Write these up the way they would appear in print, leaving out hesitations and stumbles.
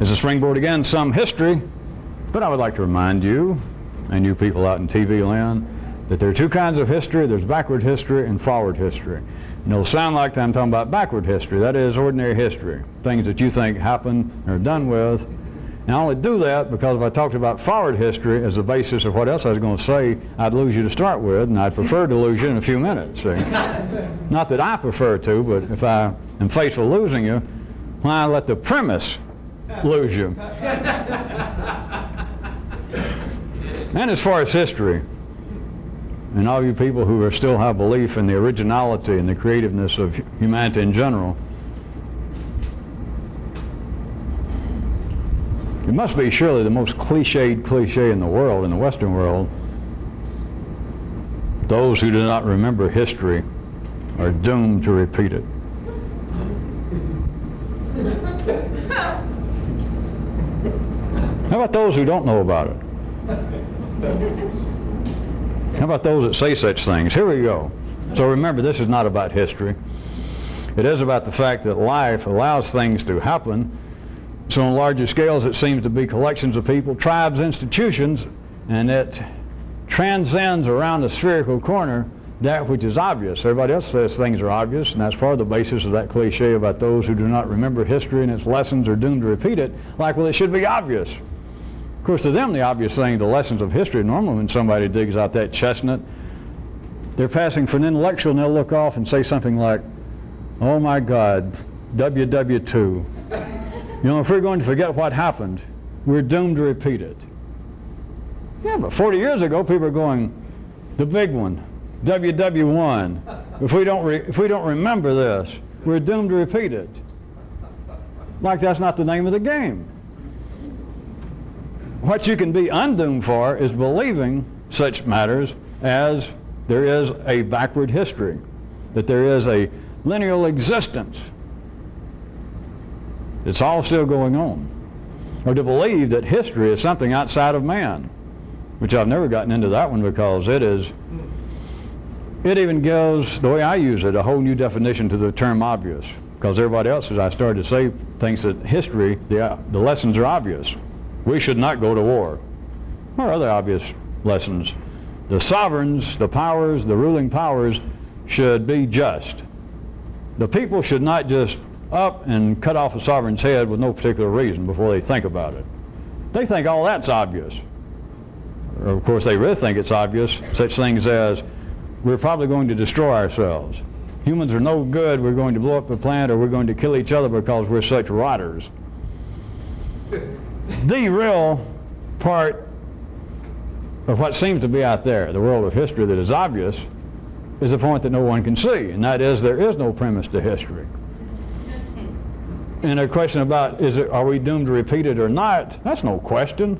As a springboard again, some history, but I would like to remind you, and you people out in TV land, that there are two kinds of history. There's backward history and forward history. And it'll sound like I'm talking about backward history. That is ordinary history, things that you think happened or are done with. And I only do that because if I talked about forward history as the basis of what else I was going to say, I'd lose you to start with, and I'd prefer to lose you in a few minutes. See? Not that I prefer to, but if I am faced with losing you, why let the premise lose you? And as far as history, and all you people who still have belief in the originality and the creativeness of humanity in general, it must be surely the most cliched cliche in the world, in the Western world. Those who do not remember history are doomed to repeat it. How about those who don't know about it? How about those that say such things? Here we go. So remember, this is not about history. It is about the fact that life allows things to happen. So on larger scales, it seems to be collections of people, tribes, institutions, and it transcends around the spherical corner that which is obvious. Everybody else says things are obvious, and that's part of the basis of that cliche about those who do not remember history and its lessons are doomed to repeat it. Like, well, it should be obvious. Of course, to them, the obvious thing, the lessons of history, normally when somebody digs out that chestnut, they're passing for an intellectual, and they'll look off and say something like, oh my God, WW2. You know, if we're going to forget what happened, we're doomed to repeat it. Yeah, but 40 years ago, people are going, the big one, WW1. If we don't remember this, we're doomed to repeat it. Like that's not the name of the game. What you can be undoomed for is believing such matters as there is a backward history, that there is a lineal existence. It's all still going on. Or to believe that history is something outside of man, which I've never gotten into that one because it even gives, the way I use it, a whole new definition to the term obvious. Because everybody else, as I started to say, thinks that history, the lessons are obvious. We should not go to war. Or other obvious lessons. The sovereigns, the powers, the ruling powers should be just. The people should not just up and cut off a sovereign's head with no particular reason before they think about it. They think all that's obvious. Or of course, they really think it's obvious, such things as, we're probably going to destroy ourselves. Humans are no good, we're going to blow up the planet, or we're going to kill each other because we're such rotters. The real part of what seems to be out there, the world of history that is obvious, is a point that no one can see, and that is there is no premise to history. And a question about are we doomed to repeat it or not, that's no question.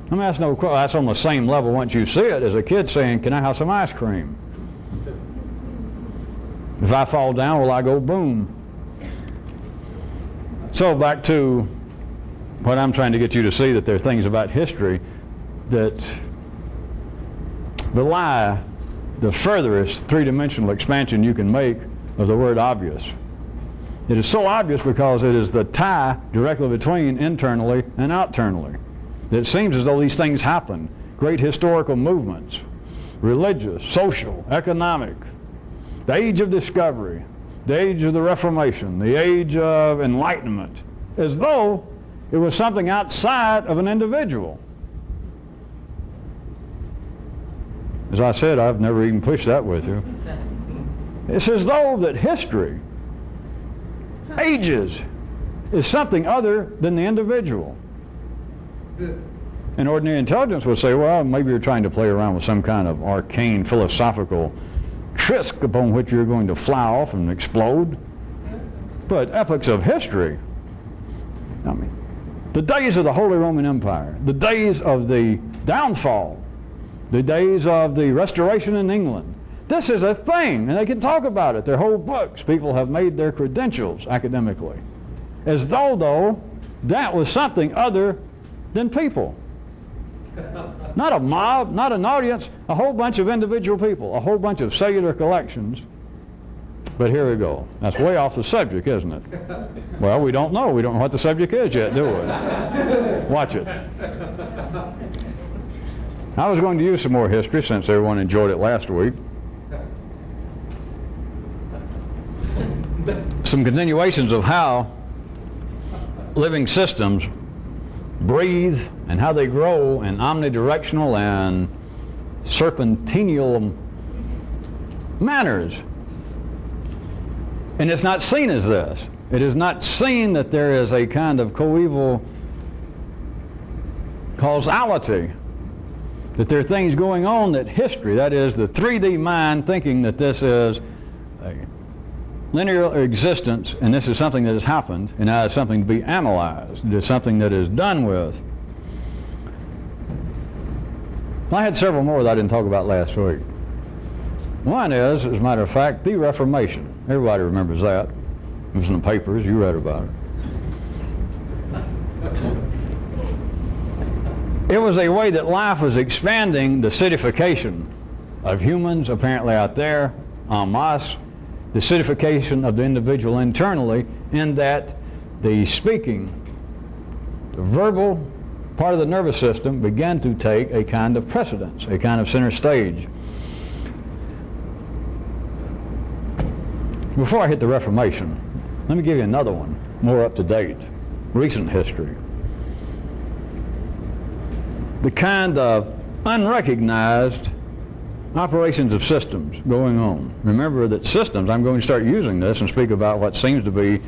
I mean, that's on the same level once you see it as a kid saying, can I have some ice cream? If I fall down, will I go boom? So back to what I'm trying to get you to see, that there are things about history that belie the furthest three-dimensional expansion you can make of the word obvious. It is so obvious because it is the tie directly between internally and outernally. It seems as though these things happen. Great historical movements, religious, social, economic, the age of discovery, the age of the Reformation, the age of enlightenment, as though it was something outside of an individual. As I said, I've never even pushed that with you. It's as though that history, ages, is something other than the individual. And ordinary intelligence would say, well, maybe you're trying to play around with some kind of arcane philosophical trisk upon which you're going to fly off and explode. But epochs of history, I mean, the days of the Holy Roman Empire, the days of the downfall, the days of the Restoration in England, this is a thing, and they can talk about it. Their whole books, people have made their credentials academically, as though that was something other than people. Not a mob, not an audience, a whole bunch of individual people, a whole bunch of cellular collections But here we go. That's way off the subject, isn't it? Well, we don't know. We don't know what the subject is yet, do we? Watch it. I was going to use some more history since everyone enjoyed it last week. Some continuations of how living systems breathe and how they grow in omnidirectional and serpentinial manners. And it's not seen as this. It is not seen that there is a kind of coeval causality, that there are things going on that history, that is the 3D mind thinking that this is a linear existence and this is something that has happened and now it's something to be analyzed. It is something that is done with. I had several more that I didn't talk about last week. One is, as a matter of fact, the Reformation. Everybody remembers that. It was in the papers. You read about it. It was a way that life was expanding the citification of humans apparently out there en masse, the citification of the individual internally, in that the speaking, the verbal part of the nervous system began to take a kind of precedence, a kind of center stage. Before I hit the Reformation, let me give you another one, more up to date, recent history. The kind of unrecognized operations of systems going on. Remember that systems, I'm going to start using this and speak about what seems to be,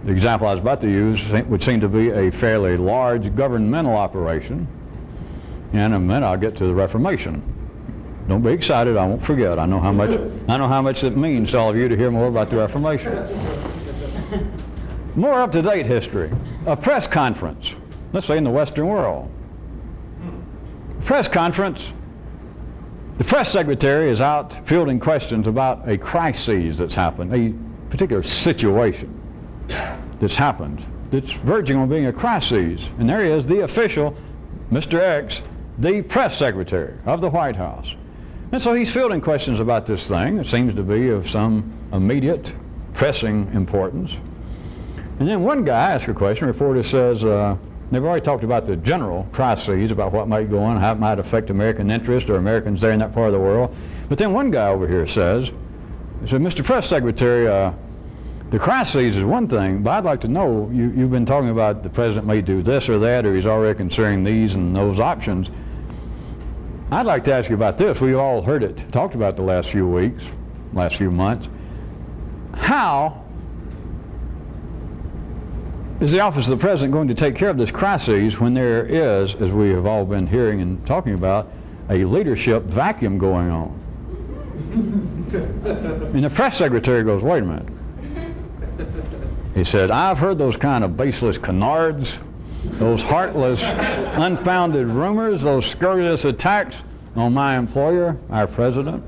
the example I was about to use would seem to be a fairly large governmental operation. And in a minute I'll get to the Reformation. Don't be excited, I won't forget. I know how much it means to all of you to hear more about the Reformation. More up-to-date history. A press conference, let's say in the Western world. Press conference, the press secretary is out fielding questions about a crisis that's happened, a particular situation that's happened, that's verging on being a crisis. And there he is, the official, Mr. X, the press secretary of the White House. And so he's fielding questions about this thing that seems to be of some immediate, pressing importance. And then one guy asks a question, a reporter says, they've already talked about the general crises, about what might go on, how it might affect American interests or Americans there in that part of the world. But then one guy over here says, Mr. Press Secretary, the crises is one thing, but I'd like to know, you've been talking about the president may do this or that, or he's already considering these and those options. I'd like to ask you about this. We've all heard it talked about the last few weeks, last few months. How is the office of the president going to take care of this crisis when there is, as we have all been hearing and talking about, a leadership vacuum going on? And the press secretary goes, wait a minute. He said, I've heard those kind of baseless canards, those heartless, unfounded rumors, those scurrilous attacks on my employer, our president.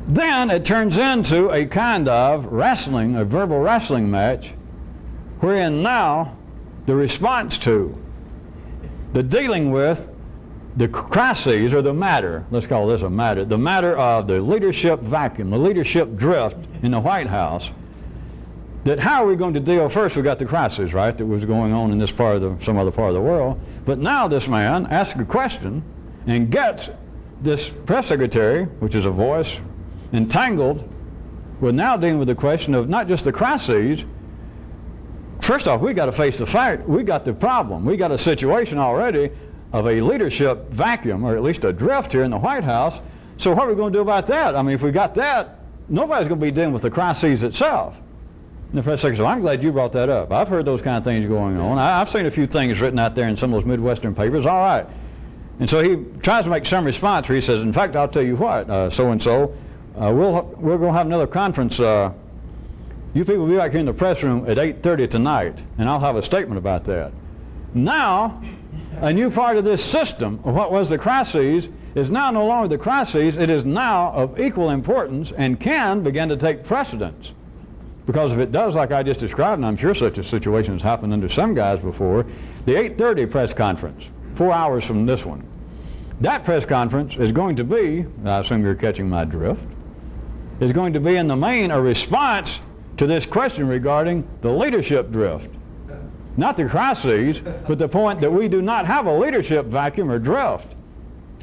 Then it turns into a kind of wrestling, a verbal wrestling match, wherein now the response to, the dealing with the crises or the matter, let's call this a matter, the matter of the leadership vacuum, the leadership drift in the White House, that how are we going to deal? First we got the crisis, right, that was going on in this part of some other part of the world. But now this man asks a question and gets this press secretary, which is a voice, entangled with now dealing with the question of not just the crises. First off, we got to face the fact we got the problem. We got a situation already of a leadership vacuum, or at least a drift here in the White House. So what are we going to do about that? I mean, if we got that, nobody's going to be dealing with the crises itself. And the press secretary said, well, I'm glad you brought that up. I've heard those kind of things going on. I've seen a few things written out there in some of those Midwestern papers. All right. And so he tries to make some response where he says, in fact, I'll tell you what, so-and-so, we're going to have another conference. You people will be back here in the press room at 8:30 tonight, and I'll have a statement about that. Now, a new part of this system of what was the crises is now no longer the crises. It is now of equal importance and can begin to take precedence. Because if it does, like I just described, and I'm sure such a situation has happened under some guys before, the 8:30 press conference, 4 hours from this one, that press conference is going to be, I assume you're catching my drift, is going to be in the main a response to this question regarding the leadership drift. Not the crises, but the point that we do not have a leadership vacuum or drift.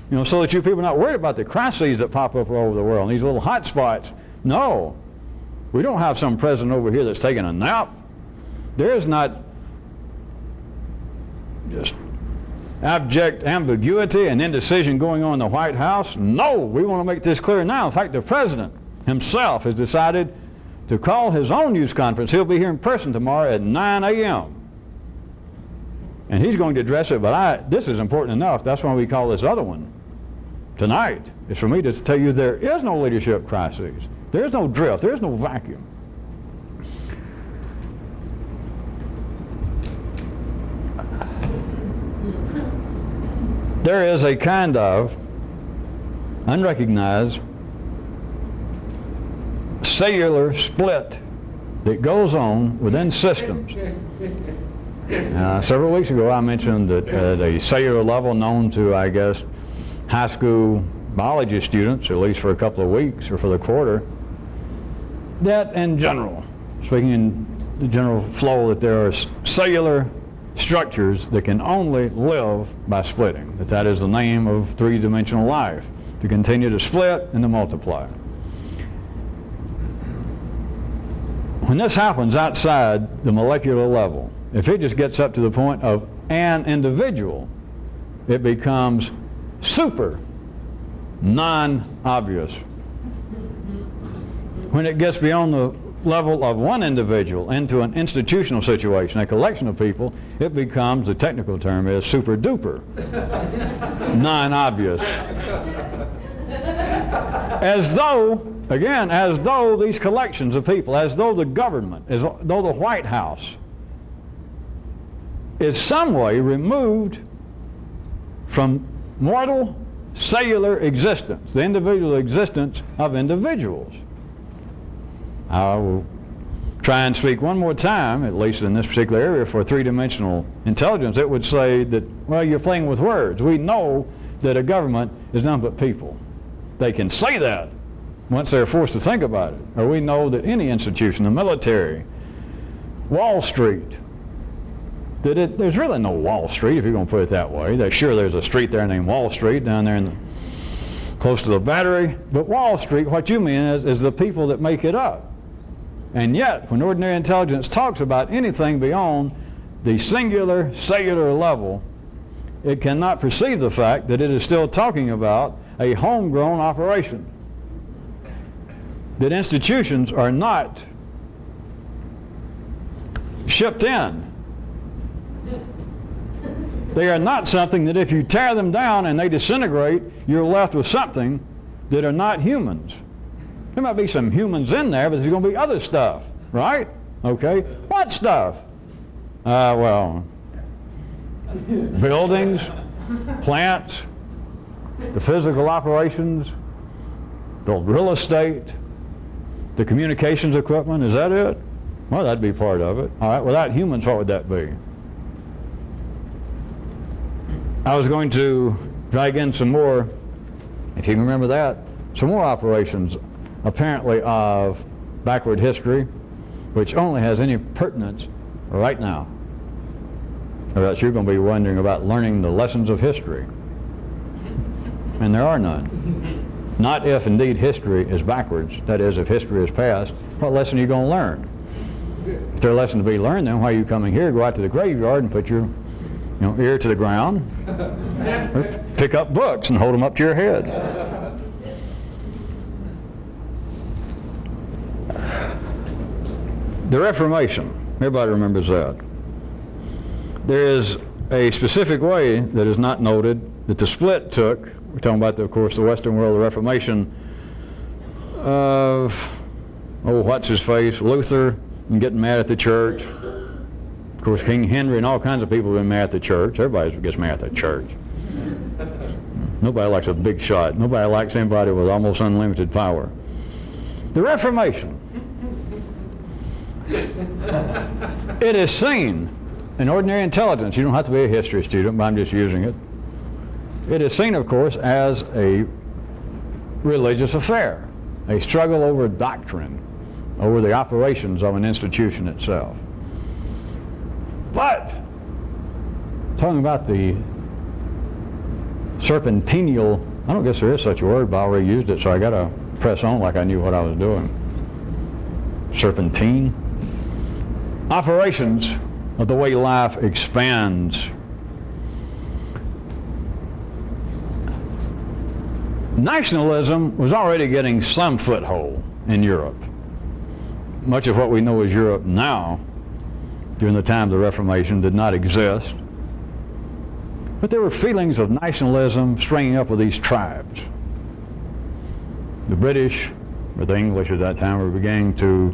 You know, so that you people are not worried about the crises that pop up all over the world, and these little hot spots. No. We don't have some president over here that's taking a nap. There is not just abject ambiguity and indecision going on in the White House. No, we want to make this clear now. In fact, the president himself has decided to call his own news conference. He'll be here in person tomorrow at 9 a.m. And he's going to address it, but this is important enough. That's why we call this other one tonight. It's for me to tell you there is no leadership crisis. There is no drift. There is no vacuum. There is a kind of unrecognized cellular split that goes on within systems. Several weeks ago I mentioned that at a cellular level known to, I guess, high school biology students, at least for a couple of weeks or for the quarter, that in general, speaking in the general flow, that there are cellular structures that can only live by splitting. That is the name of three-dimensional life, to continue to split and to multiply. When this happens outside the molecular level, if it just gets up to the point of an individual, it becomes super non-obvious. When it gets beyond the level of one individual into an institutional situation, a collection of people, it becomes, the technical term is, super duper non-obvious. As though these collections of people, as though the government, as though the White House is some way removed from mortal cellular existence, the individual existence of individuals. I will try and speak one more time, at least in this particular area, for three-dimensional intelligence. It would say that, well, you're playing with words. We know that a government is none but people. They can say that once they're forced to think about it. Or we know that any institution, the military, Wall Street, that there's really no Wall Street, if you're going to put it that way. There's a street there named Wall Street down there close to the Battery. But Wall Street, what you mean is the people that make it up. And yet, when ordinary intelligence talks about anything beyond the singular cellular level, it cannot perceive the fact that it is still talking about a homegrown operation. That institutions are not shipped in. They are not something that if you tear them down and they disintegrate, you're left with something that are not humans. There might be some humans in there, but there's going to be other stuff, right? Okay. What stuff? Well, buildings, plants, the physical operations, the real estate, the communications equipment. Is that it? Well, that'd be part of it. All right. Without humans, what would that be? I was going to drag in some more, if you can remember that, some more operations apparently of backward history, which only has any pertinence right now. Or else you're going to be wondering about learning the lessons of history. And there are none. Not if indeed history is backwards. That is, if history is past, what lesson are you going to learn? If there's a lesson to be learned, then why are you coming here? Go out to the graveyard and put your ear to the ground, or pick up books and hold them up to your head. The Reformation, everybody remembers that. There is a specific way that is not noted that the split took. We're talking about, of course, the Western world, the Reformation of, what's his face, Luther, and getting mad at the church. Of course, King Henry and all kinds of people have been mad at the church. Everybody gets mad at the church. Nobody likes a big shot. Nobody likes anybody with almost unlimited power. The Reformation. It is seen in ordinary intelligence. You don't have to be a history student, but I'm just using it. It is seen, of course, as a religious affair, a struggle over doctrine, over the operations of an institution itself. But, talking about the serpentinial, I don't guess there is such a word, but I already used it, so I got to press on like I knew what I was doing. Serpentine. Operations of the way life expands. Nationalism was already getting some foothold in Europe. Much of what we know as Europe now, during the time of the Reformation, did not exist. But there were feelings of nationalism springing up with these tribes. The British, or the English at that time, were beginning to,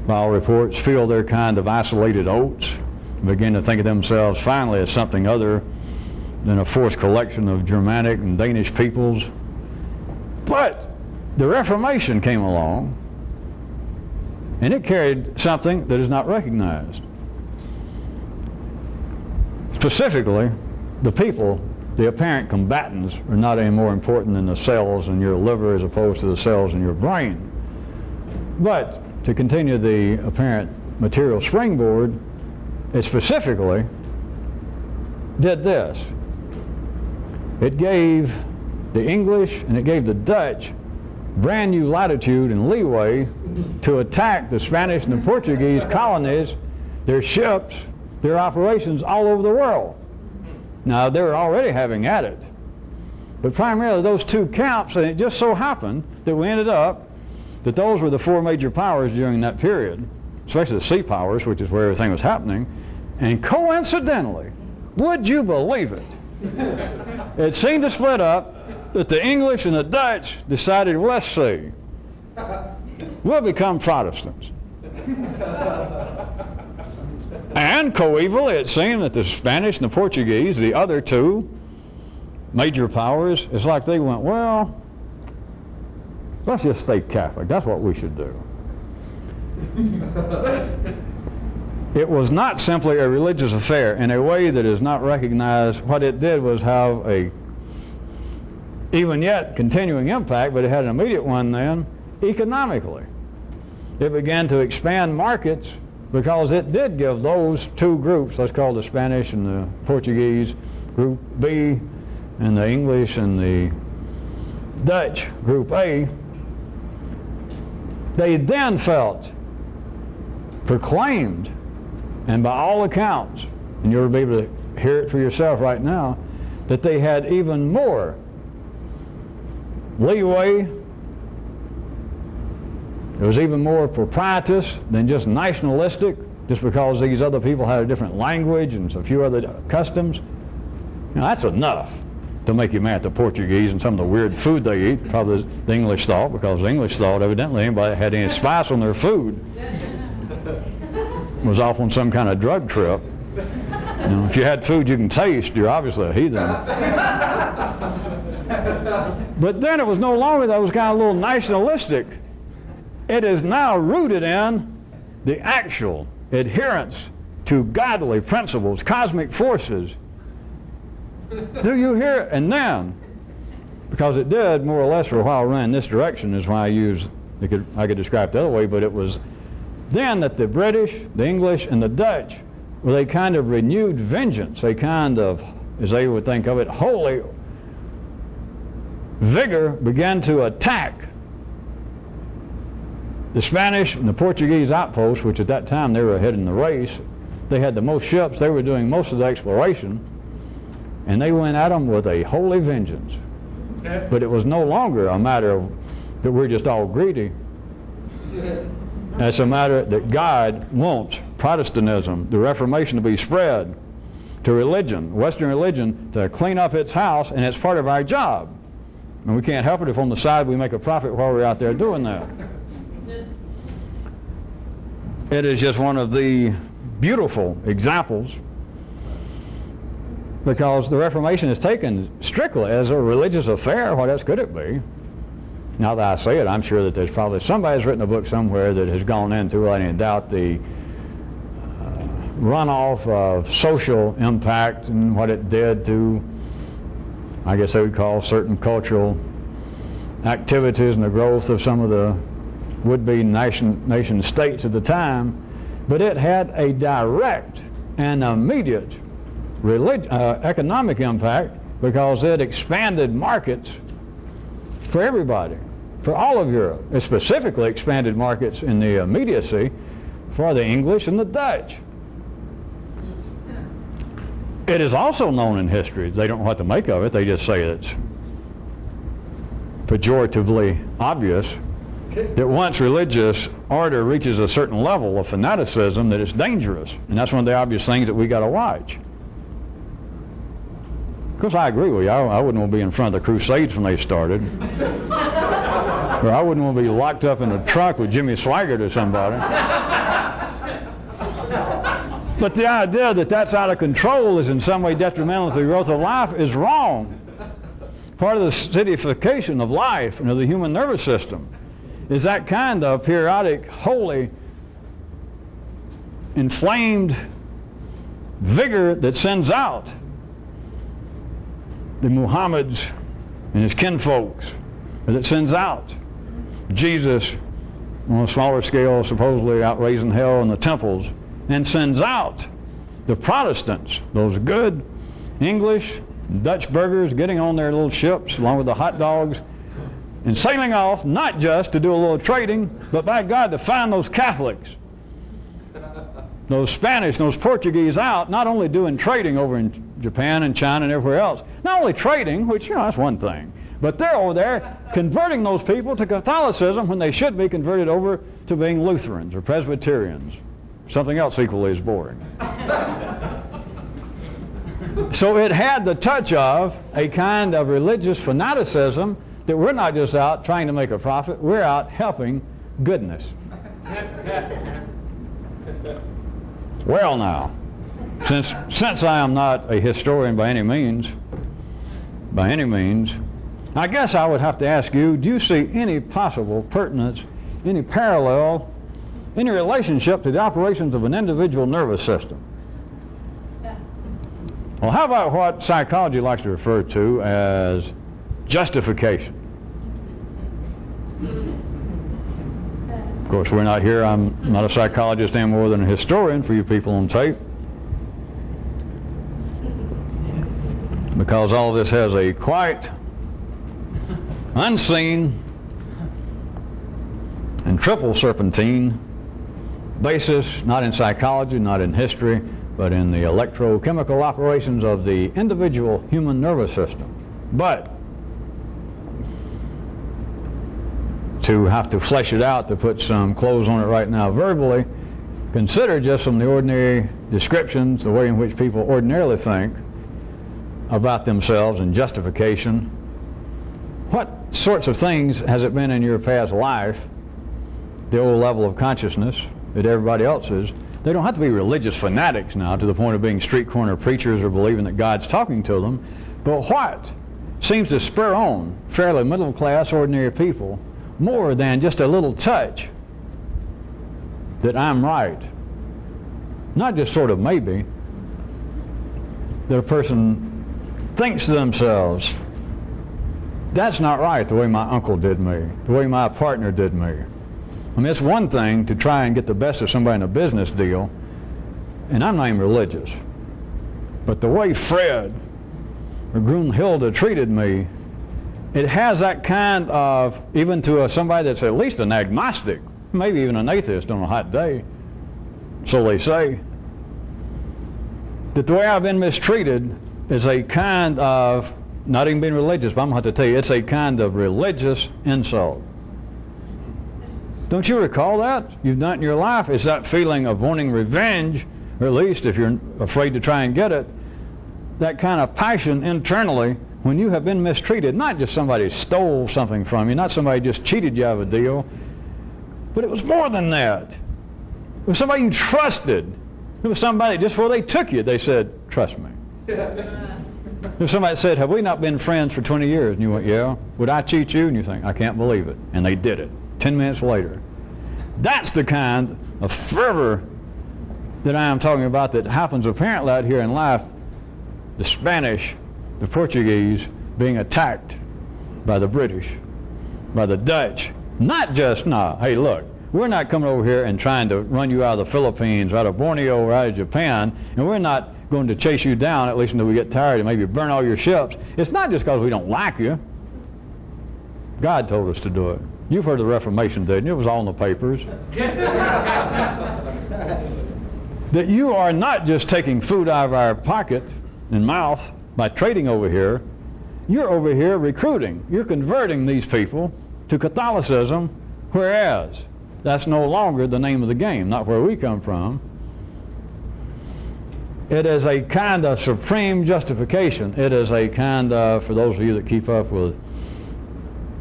by all reports, feel their kind of isolated oats, begin to think of themselves finally as something other than a forced collection of Germanic and Danish peoples. But the Reformation came along, and it carried something that is not recognized. Specifically, the people, the apparent combatants, are not any more important than the cells in your liver as opposed to the cells in your brain. But to continue the apparent material springboard, it specifically did this. It gave the English and it gave the Dutch brand new latitude and leeway to attack the Spanish and the Portuguese colonies, their ships, their operations all over the world. Now, they were already having at it, but primarily those two camps, and it just so happened that we ended up that those were the four major powers during that period, especially the sea powers, which is where everything was happening. And coincidentally, would you believe it, it seemed to split up that the English and the Dutch decided, well, let's see, we'll become Protestants. And coevally, it seemed that the Spanish and the Portuguese, the other two major powers, it's like they went, well, let's just stay Catholic. That's what we should do. It was not simply a religious affair in a way that is not recognized. What it did was have a even yet continuing impact, but it had an immediate one then, economically. It began to expand markets because it did give those two groups, let's call the Spanish and the Portuguese, Group B, and the English and the Dutch, Group A, they then felt, proclaimed, and by all accounts, and you'll be able to hear it for yourself right now, that they had even more leeway. It was even more proprietous than just nationalistic, just because these other people had a different language and a few other customs. You know, that's enough to make you mad at the Portuguese and some of the weird food they eat. Probably the English thought, because the English thought evidently anybody that had any spice on their food was off on some kind of drug trip. You know, if you had food you can taste, you're obviously a heathen. But then it was no longer those kind of little nationalistic. It is now rooted in the actual adherence to godly principles, cosmic forces. Do you hear it? And then, because it did more or less for a while run in this direction, is why I could describe it the other way, but it was then that the British, the English, and the Dutch, with a kind of renewed vengeance, a kind of, as they would think of it, holy vigor, began to attack the Spanish and the Portuguese outposts, which at that time they were ahead in the race. They had the most ships, they were doing most of the exploration, and they went at them with a holy vengeance. But it was no longer a matter of that we're just all greedy. It's a matter that God wants Protestantism, the Reformation, to be spread to religion, Western religion, to clean up its house, and it's part of our job. And we can't help it if on the side we make a profit while we're out there doing that. It is just one of the beautiful examples, because the Reformation is taken strictly as a religious affair. What else could it be? Now that I say it, I'm sure that there's probably somebody's written a book somewhere that has gone into, without any doubt, the runoff of social impact and what it did to, I guess they would call, certain cultural activities and the growth of some of the would-be nation states at the time, but it had a direct and immediate economic impact because it expanded markets for everybody, for all of Europe. It specifically expanded markets in the immediacy for the English and the Dutch. It is also known in history, they don't know what to make of it, they just say it's pejoratively obvious, that once religious order reaches a certain level of fanaticism, that it's dangerous. And that's one of the obvious things that we got to watch. Because I agree with you, I wouldn't want to be in front of the Crusades when they started. Or I wouldn't want to be locked up in a trunk with Jimmy Swaggart or somebody. But the idea that that's out of control is in some way detrimental to the growth of life is wrong. Part of the acidification of life and of the human nervous system is that kind of periodic, holy, inflamed vigor that sends out the Muhammad's and his kinfolks, that sends out Jesus on a smaller scale, supposedly out raising hell in the temples, and sends out the Protestants, those good English, Dutch burgers getting on their little ships along with the hot dogs and sailing off, not just to do a little trading, but by God to find those Catholics, those Spanish, those Portuguese out, not only doing trading over in Japan and China and everywhere else, not only trading, which, that's one thing, but they're over there converting those people to Catholicism when they should be converted over to being Lutherans or Presbyterians, something else equally as boring. So it had the touch of a kind of religious fanaticism that we're not just out trying to make a profit, we're out helping goodness. Well now, since I am not a historian by any means, I guess I would have to ask you, do you see any possible pertinence, any parallel, any relationship to the operations of an individual nervous system? Well, how about what psychology likes to refer to as justification? Of course, we're not here, I'm not a psychologist any more than a historian for you people on tape, because all of this has a quite unseen and triple serpentine basis, not in psychology, not in history, but in the electrochemical operations of the individual human nervous system. But to have to flesh it out, to put some clothes on it right now verbally, consider just from the ordinary descriptions, the way in which people ordinarily think about themselves and justification. What sorts of things has it been in your past life, the old level of consciousness that everybody else is? They don't have to be religious fanatics now to the point of being street corner preachers or believing that God's talking to them, but what seems to spur on fairly middle class ordinary people more than just a little touch that I'm right? Not just sort of maybe, that a person thinks to themselves, that's not right the way my uncle did me, the way my partner did me. I mean, it's one thing to try and get the best of somebody in a business deal, and I'm not even religious, but the way Fred or Grunhilde treated me, it has that kind of, even to somebody that's at least an agnostic, maybe even an atheist on a hot day, so they say, that the way I've been mistreated is a kind of, not even being religious, but I'm going to have to tell you, it's a kind of religious insult. Don't you recall that? You've done it in your life. It's that feeling of wanting revenge, or at least if you're afraid to try and get it, that kind of passion internally when you have been mistreated. Not just somebody stole something from you, not somebody just cheated you out of a deal, but it was more than that. It was somebody you trusted. It was somebody, just before they took you, they said, trust me. If somebody said, have we not been friends for 20 years? And you went, yeah. Would I cheat you? And you think, I can't believe it. And they did it. 10 minutes later. That's the kind of fervor that I am talking about that happens apparently out here in life. The Spanish, the Portuguese being attacked by the British. by the Dutch. Not just, no, hey look, we're not coming over here and trying to run you out of the Philippines, out of Borneo, or out of Japan, and we're not going to chase you down, at least until we get tired and maybe burn all your ships. It's not just because we don't like you. God told us to do it. You've heard of the Reformation, didn't you? It was all in the papers. That you are not just taking food out of our pocket and mouth by trading over here. You're over here recruiting. You're converting these people to Catholicism, whereas that's no longer the name of the game, not where we come from. It is a kind of supreme justification. It is a kind of, for those of you that keep up with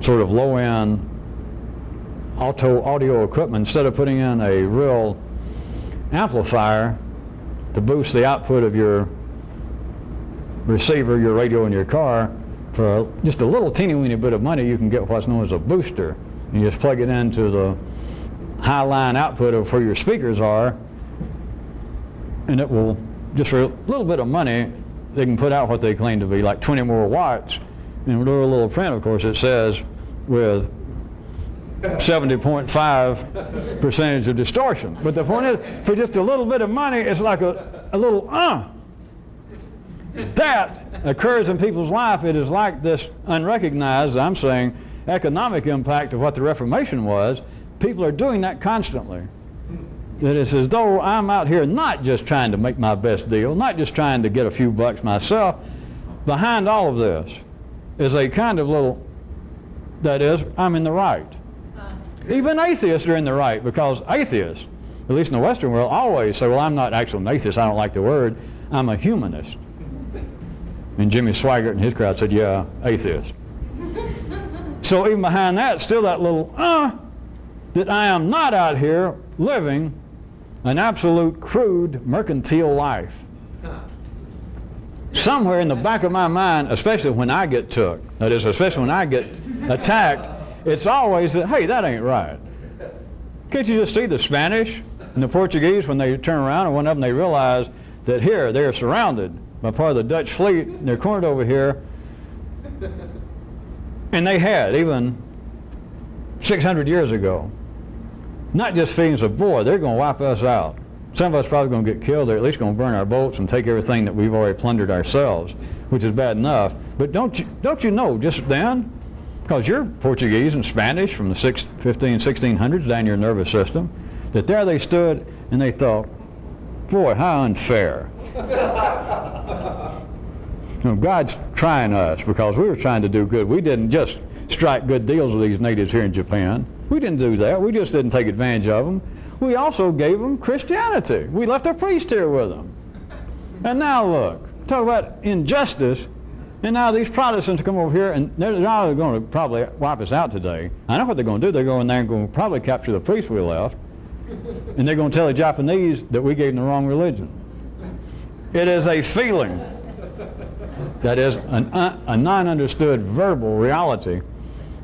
sort of low-end audio equipment, instead of putting in a real amplifier to boost the output of your receiver, your radio in your car, for just a little teeny-weeny bit of money, you can get what's known as a booster. You just plug it into the high-line output of where your speakers are, and it will, just for a little bit of money, they can put out what they claim to be like 20 more watts. And with a little print, of course, it says with 70.5 percentage of distortion. But the point is, for just a little bit of money, it's like a little That occurs in people's life. It is like this unrecognized, I'm saying, economic impact of what the Reformation was. People are doing that constantly. That it's as though I'm out here not just trying to make my best deal, not just trying to get a few bucks myself. Behind all of this is a kind of little, that is, I'm in the right. Even atheists are in the right, because atheists, at least in the Western world, always say, well, I'm not actually an atheist, I don't like the word, I'm a humanist. And Jimmy Swaggart and his crowd said, yeah, atheist. So even behind that, still that little, that I am not out here living an absolute crude mercantile life. Somewhere in the back of my mind, especially when I get took, that is, especially when I get attacked, it's always that, hey, that ain't right. Can't you just see the Spanish and the Portuguese, when they turn around, and one of them, they realize that here they're surrounded by part of the Dutch fleet, and they're cornered over here, and they had, even 600 years ago, not just feelings of, boy, they're going to wipe us out. Some of us probably going to get killed. They're at least going to burn our boats and take everything that we've already plundered ourselves, which is bad enough. But don't you know, just then, because you're Portuguese and Spanish from the 1600s down your nervous system, that there they stood and they thought, boy, how unfair. You know, God's trying us, because we were trying to do good. We didn't just strike good deals with these natives here in Japan. We didn't do that. We just didn't take advantage of them. We also gave them Christianity. We left a priest here with them. And now look, talk about injustice. And now these Protestants come over here, and they're not going to probably wipe us out today. I know what they're going to do. They're going there and going to probably capture the priest we left. And they're going to tell the Japanese that we gave them the wrong religion. It is a feeling, that is a non-understood verbal reality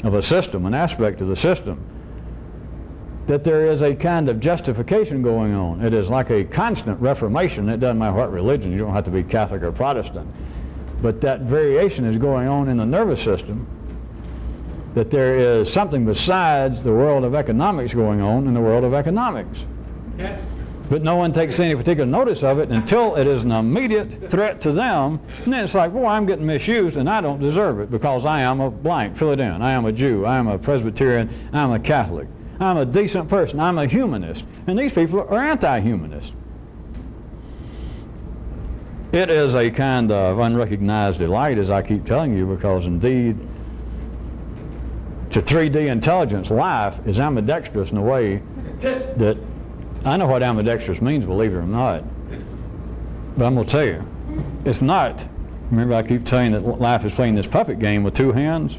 of a system, an aspect of the system, that there is a kind of justification going on. It is like a constant reformation. It doesn't matter what religion. You don't have to be Catholic or Protestant. But that variation is going on in the nervous system, that there is something besides the world of economics going on in the world of economics. Yeah. But no one takes any particular notice of it until it is an immediate threat to them. And then it's like, boy, I'm getting misused and I don't deserve it because I am a blank. Fill it in. I am a Jew. I am a Presbyterian. I'm a Catholic. I'm a decent person. I'm a humanist. And these people are anti-humanist. It is a kind of unrecognized delight, as I keep telling you, because indeed, to 3D intelligence, life is ambidextrous in a way that I know what ambidextrous means, believe it or not. But I'm going to tell you, it's not. Remember, I keep telling you that life is playing this puppet game with two hands.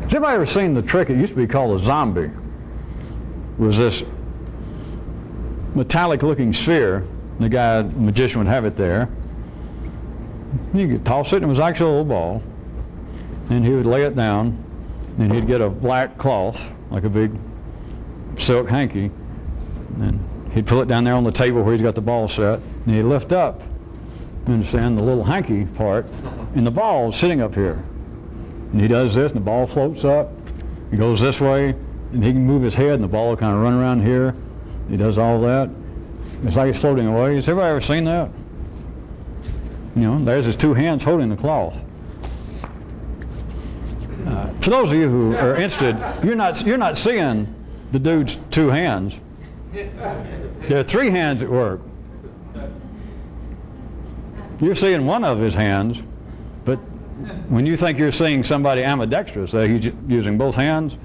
Has anybody ever seen the trick? It used to be called a zombie. It was this metallic-looking sphere. The guy, the magician, would have it there. You could toss it, and it was actually a little ball. And he would lay it down, and he'd get a black cloth, like a big silk hanky, and he'd pull it down there on the table where he's got the ball set, and he'd lift up You understand? The little hanky part, and the ball's sitting up here. And he does this, and the ball floats up. He goes this way, and he can move his head, and the ball will kind of run around here. He does all that. It's like he's floating away. Has everybody ever seen that? You know, there's his two hands holding the cloth. For those of you who are interested, you're not seeing the dude's two hands. There are three hands at work. You're seeing one of his hands, but when you think you're seeing somebody ambidextrous, he's using both hands.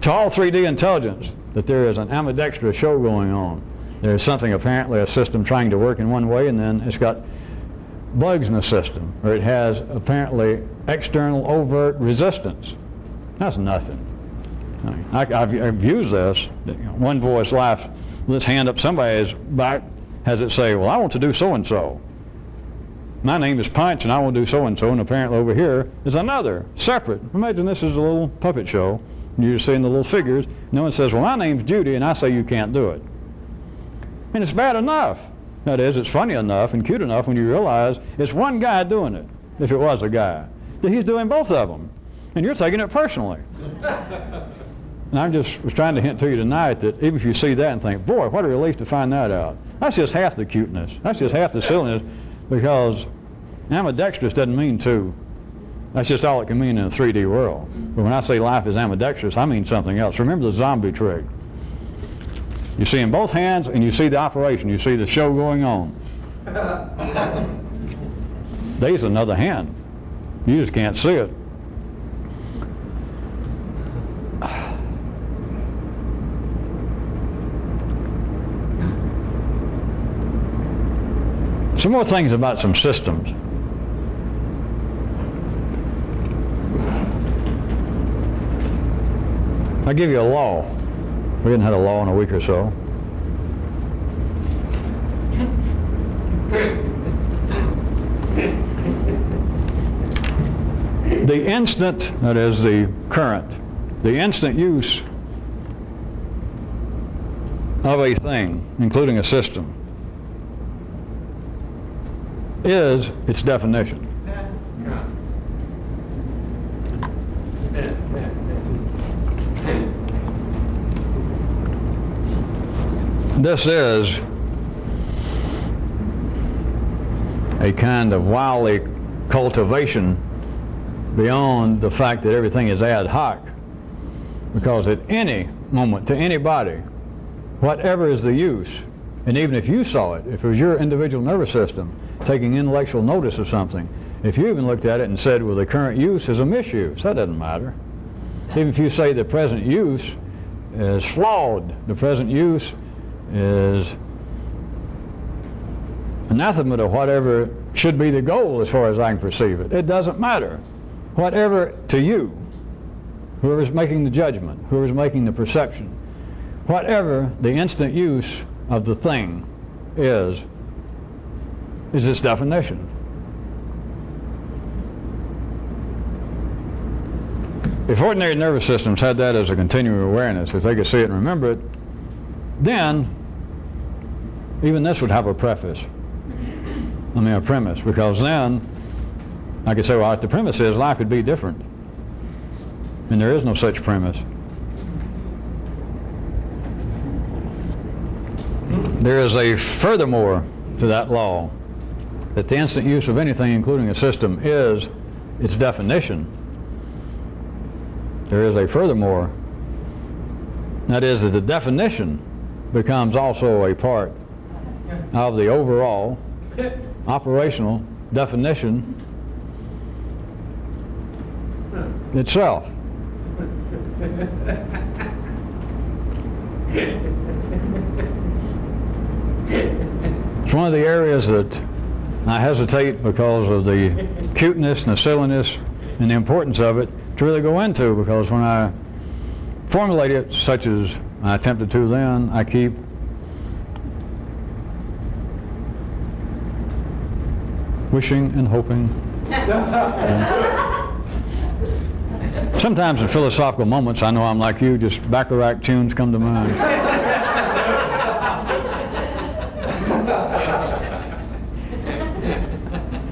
To all 3D intelligence, that there is an ambidextrous show going on. There's something, apparently a system trying to work in one way, and then it's got bugs in the system, or it has apparently external overt resistance. That's nothing. I've used this. One voice laughs, lifts hand up somebody's back, has it say, well, I want to do so-and-so. My name is Punch, and I want to do so-and-so, and apparently over here is another, separate. Imagine this is a little puppet show, and you're seeing the little figures. No one says, well, my name's Judy, and I say you can't do it. And it's bad enough. That is, it's funny enough and cute enough when you realize it's one guy doing it, if it was a guy. That he's doing both of them. And you're taking it personally. And I just was trying to hint to you tonight that even if you see that and think, boy, what a relief to find that out. That's just half the cuteness. That's just half the silliness, because ambidextrous doesn't mean two. That's just all it can mean in a 3D world. But when I say life is ambidextrous, I mean something else. Remember the zombie trick. You see in both hands, and you see the operation. You see the show going on. There's another hand. You just can't see it. Some more things about some systems. I'll give you a law. We hadn't had a law in a week or so. The instant, that is the current, the instant use of a thing, including a system, is its definition. This is a kind of wily cultivation beyond the fact that everything is ad hoc, because at any moment, to anybody, whatever is the use, and even if you saw it, if it was your individual nervous system taking intellectual notice of something, if you even looked at it and said, well, the current use is a misuse, that doesn't matter. Even if you say the present use is flawed, the present use is anathema to whatever should be the goal as far as I can perceive it. It doesn't matter. Whatever to you, whoever's making the judgment, whoever's making the perception, whatever the instant use of the thing is its definition. If ordinary nervous systems had that as a continuing awareness, if they could see it and remember it, then even this would have a preface. I mean a premise, because then I could say, well, if the premise is life would be different. And there is no such premise. There is a furthermore to that law, that the instant use of anything, including a system, is its definition. There is a furthermore. That is, that the definition becomes also a part of the overall operational definition itself. It's one of the areas that I hesitate, because of the cuteness and the silliness and the importance of it, to really go into, because when I formulate it, such as I attempted to then, I keep wishing and hoping. Sometimes in philosophical moments, I know I'm like you, just Bacharach tunes come to mind.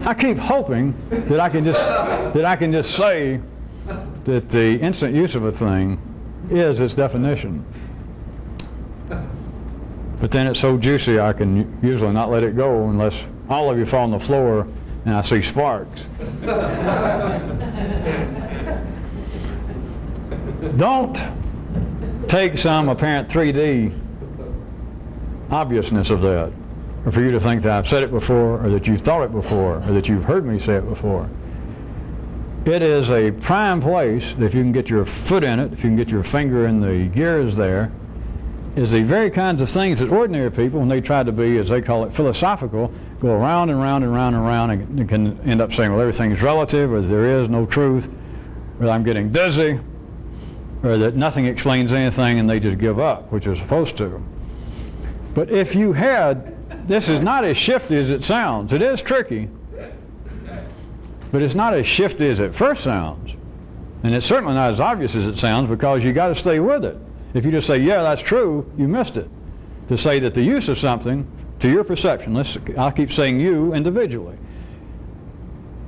I keep hoping that I can just say that the instant use of a thing is its definition. But then it's so juicy I can usually not let it go unless all of you fall on the floor and I see sparks. Don't take some apparent 3D obviousness of that, or for you to think that I've said it before, or that you've thought it before, or that you've heard me say it before. It is a prime place that if you can get your foot in it, if you can get your finger in the gears there, is the very kinds of things that ordinary people, when they try to be, as they call it, philosophical, go around and round and round and round and can end up saying, well, everything's relative, or there is no truth, or I'm getting dizzy, or that nothing explains anything and they just give up, which they're supposed to. But if you had, this is not as shifty as it sounds. It is tricky, but it's not as shifty as it first sounds. And it's certainly not as obvious as it sounds, because you got to stay with it. If you just say, yeah, that's true, you missed it. To say that the use of something to your perception, I'll keep saying you individually,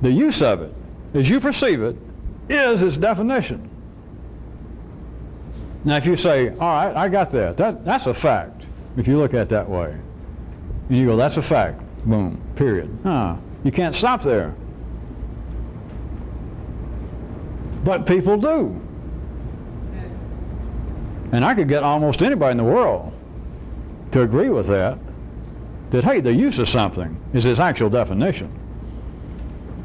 the use of it, as you perceive it, is its definition. Now if you say, all right, I got that. That's a fact, if you look at it that way. And you go, that's a fact. Boom. Period. You can't stop there. But people do. And I could get almost anybody in the world to agree with that, hey, the use of something is its actual definition.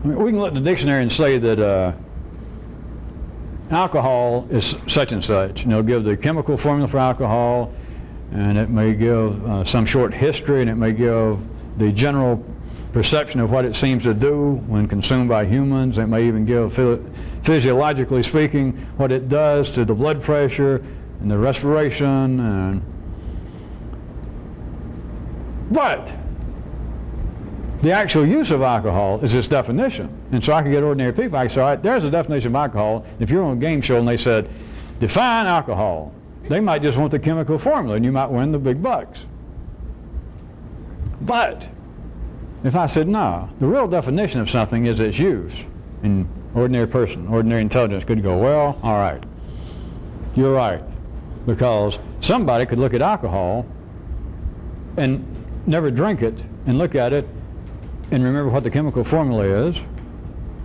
I mean, we can look at the dictionary and say that alcohol is such and such. And it'll give the chemical formula for alcohol, and it may give some short history, and it may give the general perception of what it seems to do when consumed by humans. It may even give, physiologically speaking, what it does to the blood pressure and the respiration. But the actual use of alcohol is its definition. And so I could get ordinary people, I could say, all right, there's a definition of alcohol. If you're on a game show and they said, define alcohol, they might just want the chemical formula and you might win the big bucks. But if I said, no, the real definition of something is its use, and ordinary person, ordinary intelligence could go, well, all right, you're right. Because somebody could look at alcohol and never drink it and look at it and remember what the chemical formula is.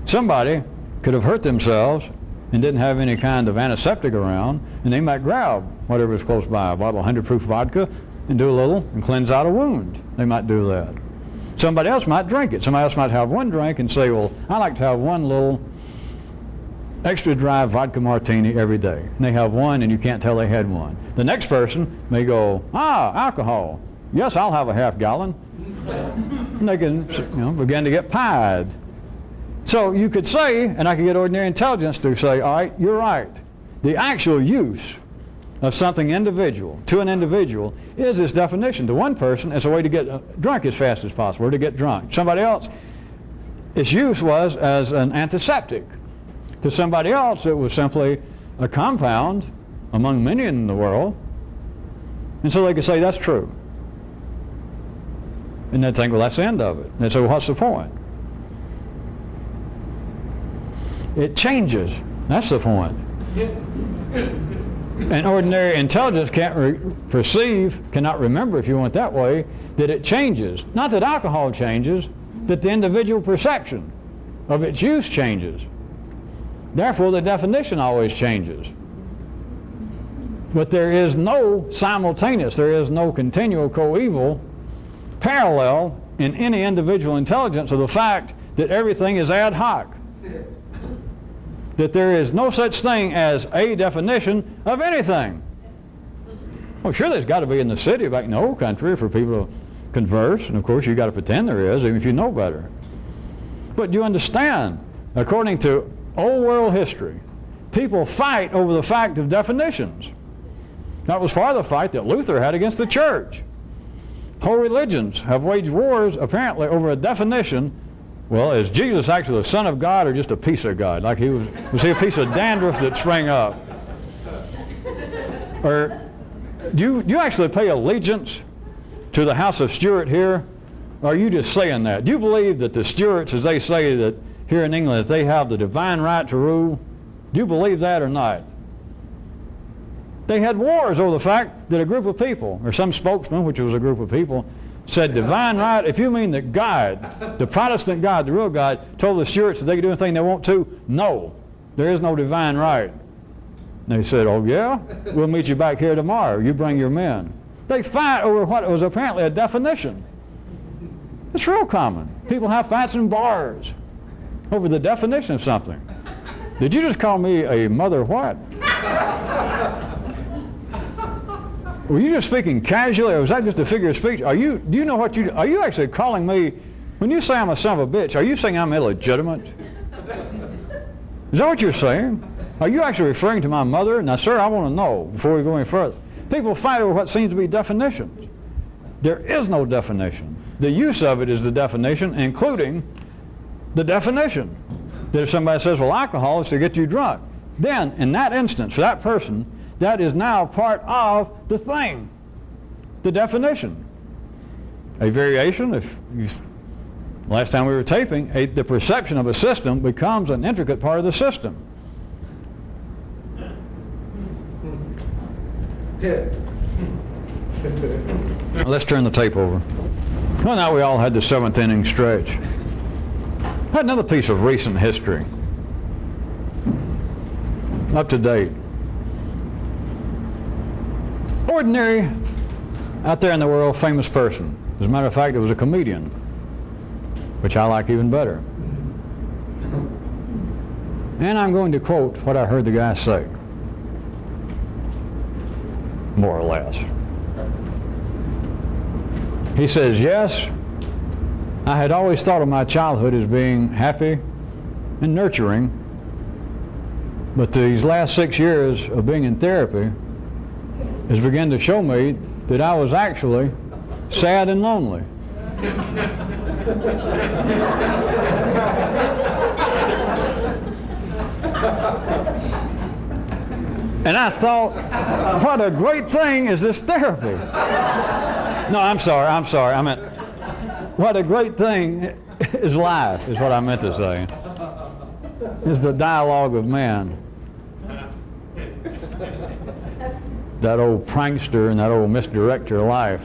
Somebody could have hurt themselves and didn't have any kind of antiseptic around, and they might grab whatever is close by, a bottle of 100 proof vodka, and do a little and cleanse out a wound. They might do that. Somebody else might drink it. Somebody else might have one drink and say, well, I like to have one little extra dry vodka martini every day. And they have one and you can't tell they had one. The next person may go, alcohol. Yes, I'll have a half gallon. And they can begin to get pied. So you could say, and I could get ordinary intelligence to say, all right, you're right. The actual use of something individual to an individual is its definition. To one person, it's a way to get drunk as fast as possible, or to get drunk. Somebody else, its use was as an antiseptic. To somebody else, it was simply a compound among many in the world. And so they could say, that's true. And they'd think, well, that's the end of it. And they'd say, well, what's the point? It changes. That's the point. And ordinary intelligence can't cannot remember, if you want that way, that it changes. Not that alcohol changes, that the individual perception of its use changes. Therefore, the definition always changes. But there is no simultaneous, there is no continual coeval parallel in any individual intelligence of the fact that everything is ad hoc. That there is no such thing as a definition of anything. Well, sure, there's got to be in the city, back in the old country, for people to converse, and of course you've got to pretend there is, even if you know better. But you understand, according to old world history, people fight over the fact of definitions. That was part of the fight that Luther had against the church. Whole religions have waged wars, apparently, over a definition. Well, is Jesus actually the Son of God or just a piece of God? Like was he a piece of dandruff that sprang up? Or do you actually pay allegiance to the House of Stuart here, Or are you just saying that? Do you believe that the Stuarts, as they say that here in England, that they have the divine right to rule? Do you believe that or not? They had wars over the fact that a group of people, or some spokesman, which was a group of people, said divine right. If you mean that God, the Protestant God, the real God, told the Stuarts that they could do anything they want to, no, there is no divine right. And they said, oh yeah? We'll meet you back here tomorrow. You bring your men. They fight over what was apparently a definition. It's real common. People have fights in bars over the definition of something. Did you just call me a mother what? Were you just speaking casually, or was that just a figure of speech? Are you actually calling me, when you say I'm a son of a bitch, are you saying I'm illegitimate? Is that what you're saying? Are you actually referring to my mother? Now, sir, I want to know before we go any further. People fight over what seems to be definitions. There is no definition. The use of it is the definition, including the definition. That if somebody says, well, alcohol is to get you drunk, then, in that instance, for that person, that is now part of the thing, the definition. A variation, last time we were taping, the perception of a system becomes an intricate part of the system. Let's turn the tape over. Well, now we all had the 7th inning stretch. Had another piece of recent history. Up to date. Ordinary, out there in the world, famous person. As a matter of fact, it was a comedian, which I like even better. And I'm going to quote what I heard the guy say. More or less. He says, yes, I had always thought of my childhood as being happy and nurturing, but these last 6 years of being in therapy has begun to show me that I was actually sad and lonely. And I thought, what a great thing is this therapy. No, I'm sorry. I meant, what a great thing is life, is what I meant to say. Is the dialogue of man. That old prankster and that old misdirector of life.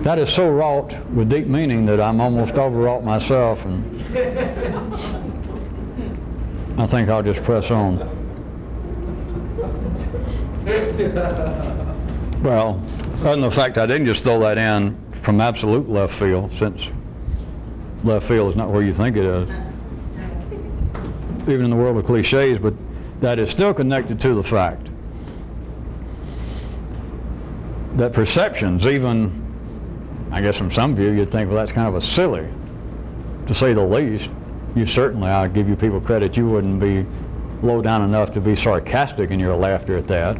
That is so wrought with deep meaning that I'm almost overwrought myself, and I think I'll just press on. Well, other than the fact I didn't just throw that in from absolute left field, since left field is not where you think it is, even in the world of cliches, but that is still connected to the fact that perceptions, even, I guess from some view, you'd think, well, that's kind of a silly, to say the least. You certainly, I'll give you people credit, you wouldn't be low down enough to be sarcastic in your laughter at that.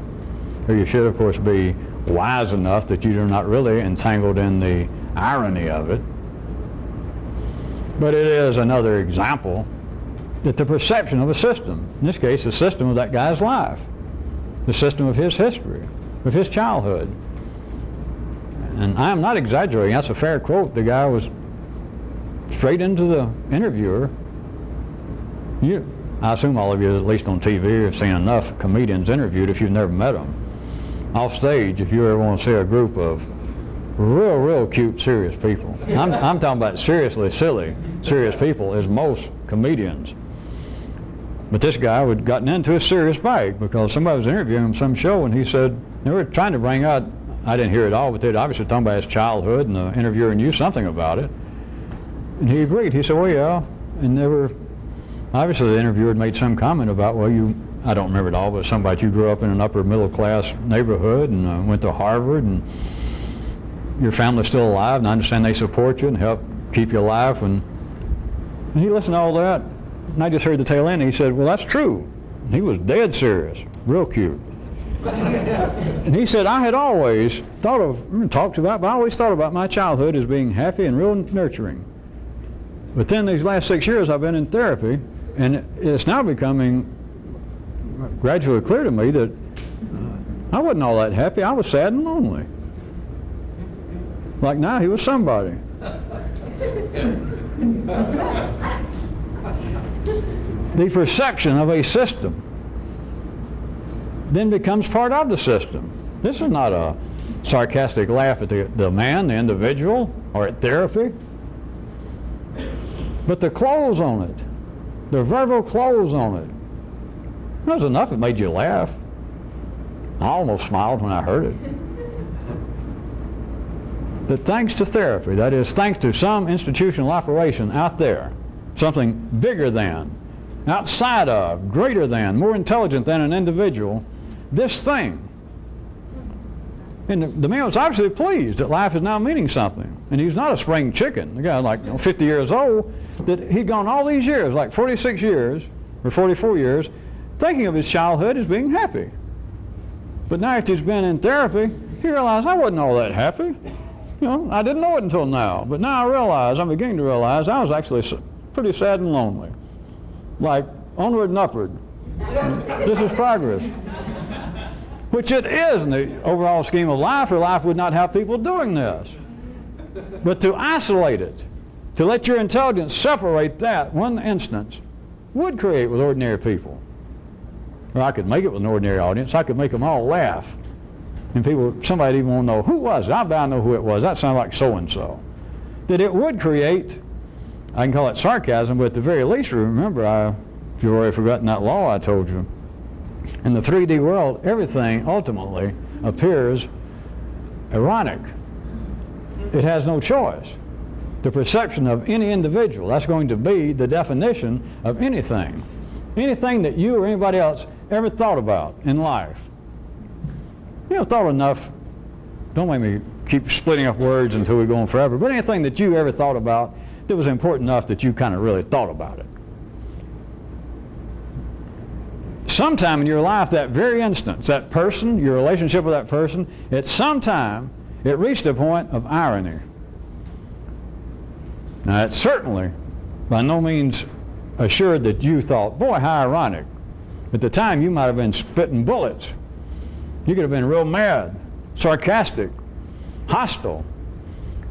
Or you should, of course, be wise enough that you're not really entangled in the irony of it. But it is another example that the perception of a system, in this case, the system of that guy's life, the system of his history, of his childhood. And I am not exaggerating, that's a fair quote. The guy was straight into the interviewer. I assume all of you, at least on TV, have seen enough comedians interviewed if you've never met them. Off stage, if you ever want to see a group of real cute, serious people. I'm talking about seriously silly, serious people, as most comedians. But this guy had gotten into a serious fight because somebody was interviewing him some show, and he said, they were trying to bring out, I didn't hear it all, but they were obviously talking about his childhood, and the interviewer knew something about it. And he agreed. He said, well, yeah. And they were, obviously the interviewer had made some comment about, well, I don't remember it all, but something about you grew up in an upper middle class neighborhood and went to Harvard, and your family's still alive, and I understand they support you and help keep you alive. And he listened to all that, and I just heard the tail end, and he said, well, that's true. And he was dead serious, real cute. And he said, I had always thought of, talked about, but I always thought about my childhood as being happy and real nurturing. But then these last 6 years I've been in therapy, and it's now becoming gradually clear to me that I wasn't all that happy. I was sad and lonely. Like now he was somebody. The perception of a system then becomes part of the system. This is not a sarcastic laugh at the man, the individual, or at therapy. But the close on it, the verbal close on it, that was enough. It made you laugh. I almost smiled when I heard it. That thanks to therapy, that is, thanks to some institutional operation out there, something bigger than, outside of, greater than, more intelligent than an individual, this thing. And the man was obviously pleased that life is now meaning something. And he's not a spring chicken. The guy like 50 years old, that he'd gone all these years, like 46 years, or 44 years, thinking of his childhood as being happy. But now after he's been in therapy, he realized I wasn't all that happy. You know, I didn't know it until now. But now I realize, I'm beginning to realize, I was actually pretty sad and lonely. Like, onward and upward. This is progress. Which it is in the overall scheme of life, or life would not have people doing this. But to isolate it, to let your intelligence separate that one instance, would create with ordinary people. Or I could make it with an ordinary audience. I could make them all laugh. And people, somebody even want to know, who was it? I bet I know who it was. That sounded like so-and-so. That it would create, I can call it sarcasm, but at the very least, remember, if you've already forgotten that law I told you, in the 3D world, everything ultimately appears ironic. It has no choice. The perception of any individual, that's going to be the definition of anything. Anything that you or anybody else ever thought about in life. You know, thought enough, don't make me keep splitting up words until we go on forever, but anything that you ever thought about that was important enough that you kind of really thought about it. Sometime in your life, that very instance, that person, your relationship with that person, at some time, it reached a point of irony. Now, it's certainly by no means assured that you thought, boy, how ironic. At the time, you might have been spitting bullets. You could have been real mad, sarcastic, hostile.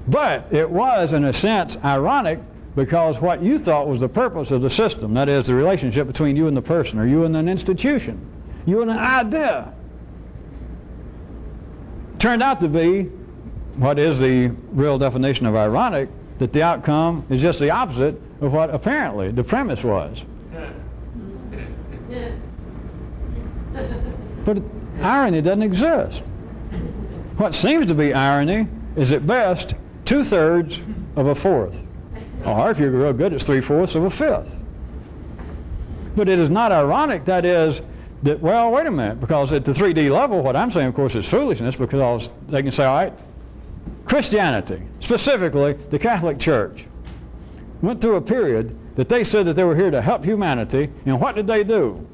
But it was, in a sense, ironic because what you thought was the purpose of the system, that is, the relationship between you and the person, or you and an institution, you and an idea, turned out to be what is the real definition of ironic, that the outcome is just the opposite of what apparently the premise was. But irony doesn't exist. What seems to be irony is at best 2/3 of a fourth. Or if you're real good, it's 3/4 of a fifth. But it is not ironic, that is, that, well, wait a minute, because at the 3D level, what I'm saying, of course, is foolishness, because they can say, all right, Christianity, specifically the Catholic Church, went through a period that they said that they were here to help humanity, and what did they do?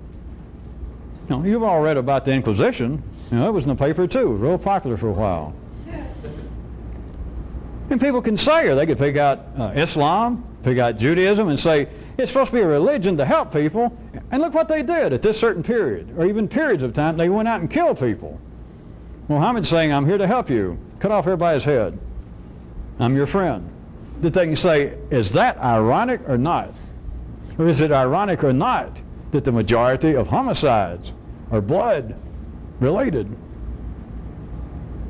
You know, you've all read about the Inquisition. You know, it was in the paper too, real popular for a while. And people can say, or they could pick out Islam, pick out Judaism, and say, it's supposed to be a religion to help people, and look what they did at this certain period, or even periods of time, they went out and killed people. Muhammad's saying, I'm here to help you. Cut off everybody's head. I'm your friend. That they can say, is that ironic or not? Or is it ironic or not that the majority of homicides are blood related?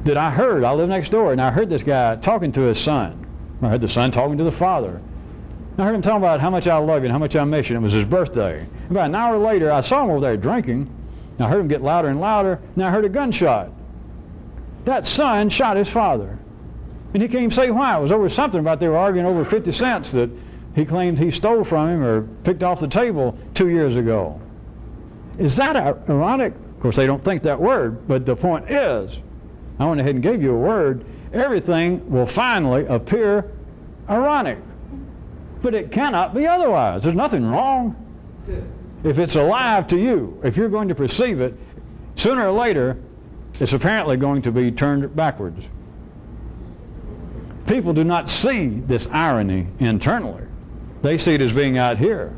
That I live next door, and I heard this guy talking to his son. I heard the son talking to the father. I heard him talking about how much I love you and how much I miss you. And it was his birthday. About an hour later, I saw him over there drinking. And I heard him get louder and louder. And I heard a gunshot. That son shot his father. And he can't even say why. It was over something about they were arguing over 50 cents that he claimed he stole from him or picked off the table 2 years ago. Is that ironic? Of course, they don't think that word. But the point is, I went ahead and gave you a word. Everything will finally appear ironic. But it cannot be otherwise. There's nothing wrong. If it's alive to you, if you're going to perceive it, sooner or later, it's apparently going to be turned backwards. People do not see this irony internally. They see it as being out here.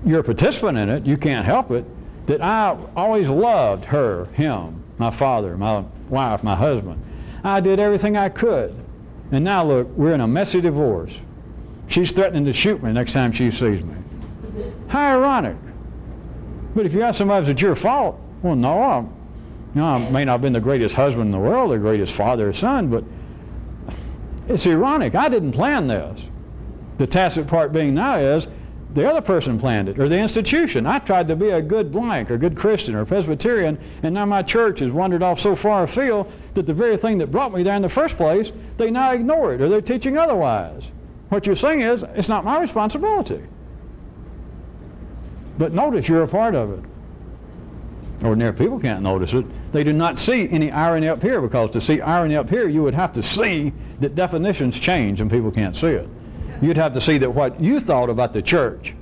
You're a participant in it. You can't help it. that I always loved her, him, my father, my wife, my husband. I did everything I could. And now look, we're in a messy divorce. She's threatening to shoot me next time she sees me. How ironic. But if you ask somebody, is it your fault? Well, no, I may not have been the greatest husband in the world, the greatest father or son, but it's ironic. I didn't plan this. The tacit part being now is the other person planned it, or the institution. I tried to be a good blank, or good Christian, or Presbyterian, and now my church has wandered off so far afield that the very thing that brought me there in the first place, they now ignore it, or they're teaching otherwise. What you're saying is, it's not my responsibility. But notice you're a part of it. Ordinary people can't notice it. They do not see any irony up here, because to see irony up here, you would have to see that definitions change and people can't see it. You'd have to see that what you thought about the church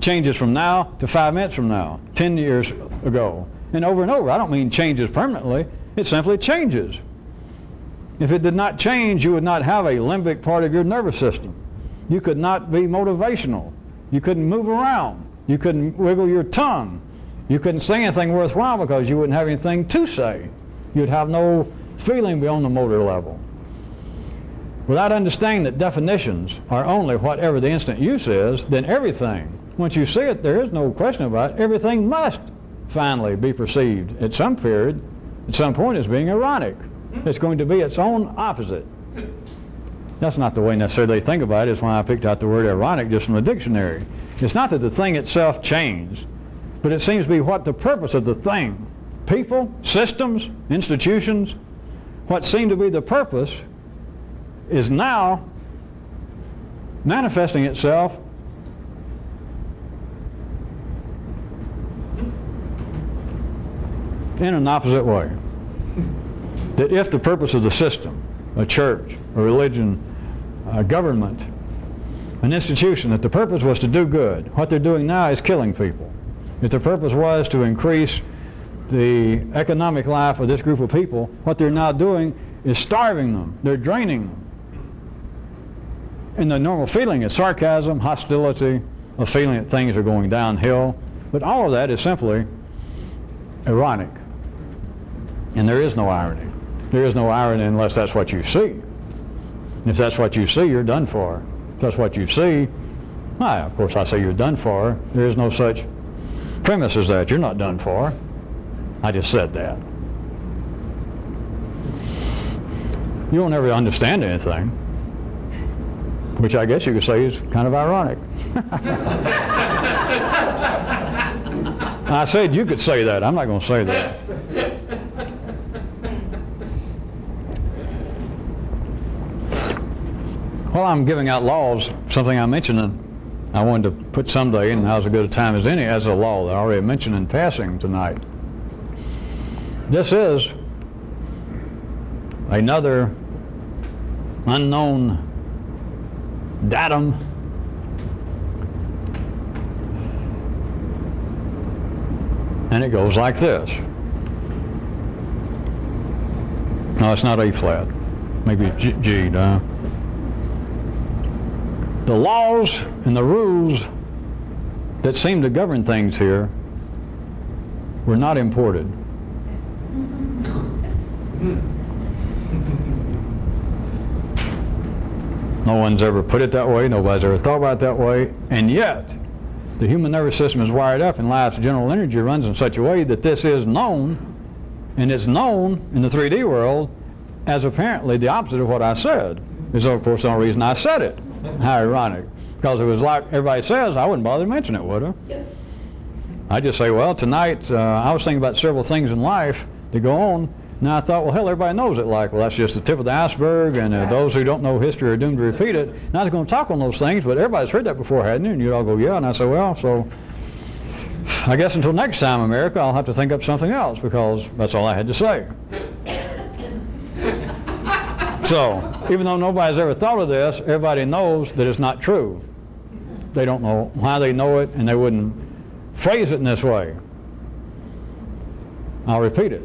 changes from now to 5 minutes from now, 10 years ago, and over and over. I don't mean changes permanently. It simply changes. If it did not change, you would not have a limbic part of your nervous system. You could not be motivational. You couldn't move around. You couldn't wiggle your tongue. You couldn't say anything worthwhile because you wouldn't have anything to say. You'd have no feeling beyond the motor level. Without understanding that definitions are only whatever the instant use is, then everything, once you see it, there is no question about it, everything must finally be perceived at some period, at some point, as being ironic. It's going to be its own opposite. That's not the way necessarily they think about it. It's why I picked out the word ironic just from the dictionary. It's not that the thing itself changed, but it seems to be what the purpose of the thing, people, systems, institutions, what seemed to be the purpose is now manifesting itself in an opposite way. That if the purpose of the system, a church, a religion, a government, an institution, that the purpose was to do good, what they're doing now is killing people. If the purpose was to increase the economic life of this group of people, what they're now doing is starving them. They're draining them. And the normal feeling is sarcasm, hostility, a feeling that things are going downhill. But all of that is simply ironic. And there is no irony. There is no irony unless that's what you see. And if that's what you see, you're done for. If that's what you see, why, of course I say you're done for. There is no such premise as that. You're not done for. I just said that. You won't ever understand anything, which I guess you could say is kind of ironic. I said you could say that. I'm not going to say that. Well, I'm giving out laws, something I mentioned I wanted to put someday, and now's as good a time as any, as a law that I already mentioned in passing tonight. This is another unknown datum and it goes like this. No, it's not A flat. Maybe G. No. The laws and the rules that seem to govern things here were not imported. No one's ever put it that way. Nobody's ever thought about it that way. And yet, the human nervous system is wired up, and life's general energy runs in such a way that this is known, and it's known in the 3D world as apparently the opposite of what I said. Is, of course, the only reason I said it. How ironic. Because it was like everybody says, I wouldn't bother to mention it, would I? I just say, well, tonight I was thinking about several things in life that go on. Now I thought, well, hell, everybody knows it. Like, well, that's just the tip of the iceberg, and those who don't know history are doomed to repeat it. Now they're going to talk on those things, but everybody's heard that before, hadn't you? And you'd all go, yeah. And I say, well, so I guess until next time, America, I'll have to think up something else, because that's all I had to say. So, even though nobody's ever thought of this, everybody knows that it's not true. They don't know why they know it, and they wouldn't phrase it in this way. I'll repeat it.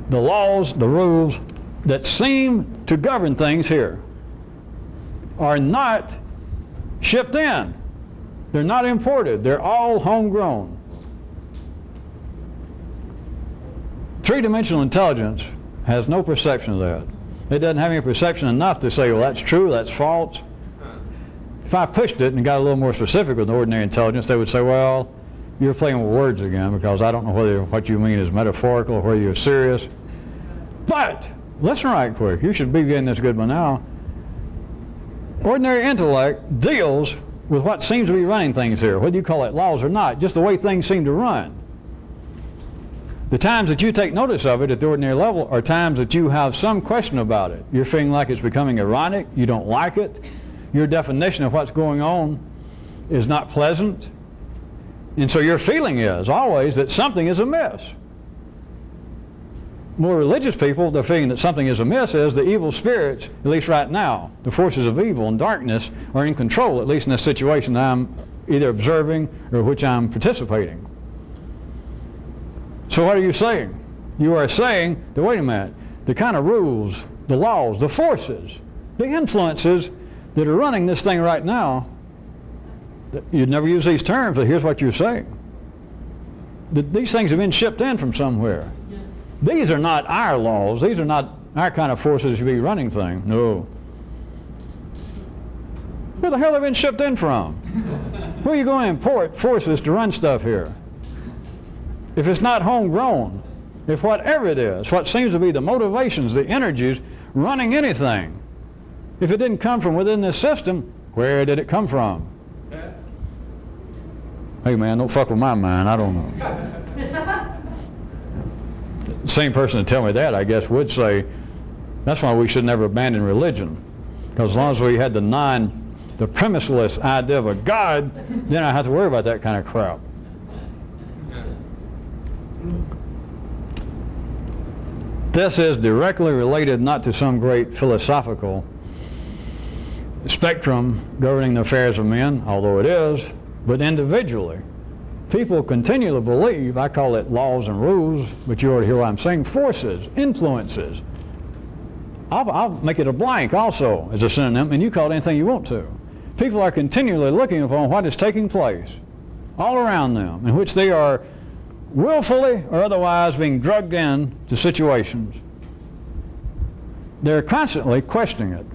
The laws, the rules that seem to govern things here are not shipped in. They're not imported. They're all homegrown. Three-dimensional intelligence has no perception of that. It doesn't have any perception enough to say, well, that's true, that's false. If I pushed it and got a little more specific with ordinary intelligence, they would say, well, you're playing with words again, because I don't know whether what you mean is metaphorical or whether you're serious. But listen right quick. You should be getting this good by now. Ordinary intellect deals with what seems to be running things here, whether you call it laws or not, just the way things seem to run. The times that you take notice of it at the ordinary level are times that you have some question about it. You're feeling like it's becoming ironic, you don't like it, your definition of what's going on is not pleasant, and so your feeling is always that something is amiss. More religious people, their feeling that something is amiss is the evil spirits, at least right now, the forces of evil and darkness are in control, at least in this situation that I'm either observing or which I'm participating. So what are you saying? You are saying that, wait a minute, the kind of rules, the laws, the forces, the influences that are running this thing right now, you'd never use these terms, but here's what you're saying. These things have been shipped in from somewhere. These are not our laws. These are not our kind of forces that should be running things. No. Where the hell have they been shipped in from? Where are you going to import forces to run stuff here? If it's not homegrown, if whatever it is, what seems to be the motivations, the energies running anything, if it didn't come from within this system, where did it come from? Hey man, don't fuck with my mind. I don't know. The same person to tell me that, I guess, would say that's why we should never abandon religion, because as long as we had the premiseless idea of a God, then I have to worry about that kind of crap. This is directly related not to some great philosophical spectrum governing the affairs of men, although it is, but individually. People continually believe, I call it laws and rules, but you already hear what I'm saying, forces, influences. I'll make it a blank also as a synonym, and you call it anything you want to. People are continually looking upon what is taking place all around them, in which they are willfully or otherwise being drugged in to situations. They're constantly questioning it.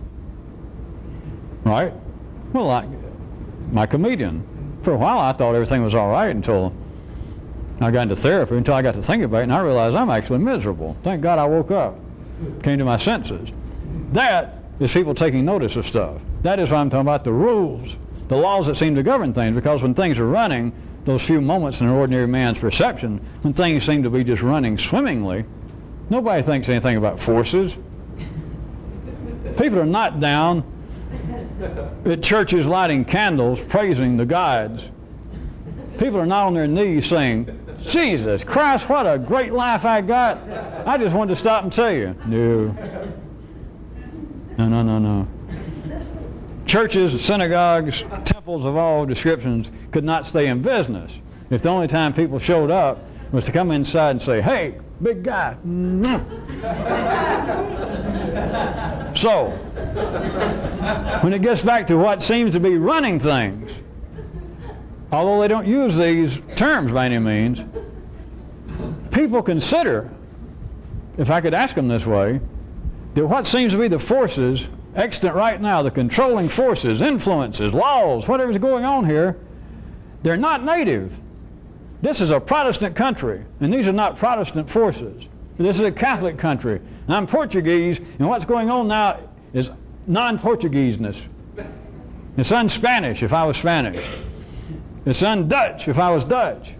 Right? Well, like my comedian. For a while I thought everything was all right until I got into therapy, until I got to think about it, and I realized I'm actually miserable. Thank God I woke up, came to my senses. That is people taking notice of stuff. That is why I'm talking about the rules, the laws that seem to govern things, because when things are running, those few moments in an ordinary man's perception, when things seem to be just running swimmingly, nobody thinks anything about forces. People are not down at churches lighting candles praising the gods. People are not on their knees saying, Jesus Christ, what a great life I got. I just wanted to stop and tell you. No. Churches, synagogues, temples of all descriptions could not stay in business if the only time people showed up was to come inside and say, hey, big guy. So, when it gets back to what seems to be running things, although they don't use these terms by any means, people consider, if I could ask them this way, that what seems to be the forces extant right now, the controlling forces, influences, laws, whatever's going on here, they're not native. This is a Protestant country, and these are not Protestant forces. This is a Catholic country. And I'm Portuguese, and what's going on now is non-Portugueseness. It's un-Spanish if I was Spanish. It's un-Dutch if I was Dutch.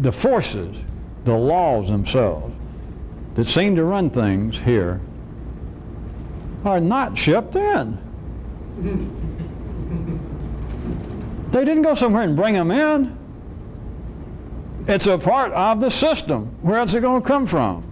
The forces, the laws themselves that seem to run things here are not shipped in. They didn't go somewhere and bring them in. It's a part of the system. Where else is it going to come from?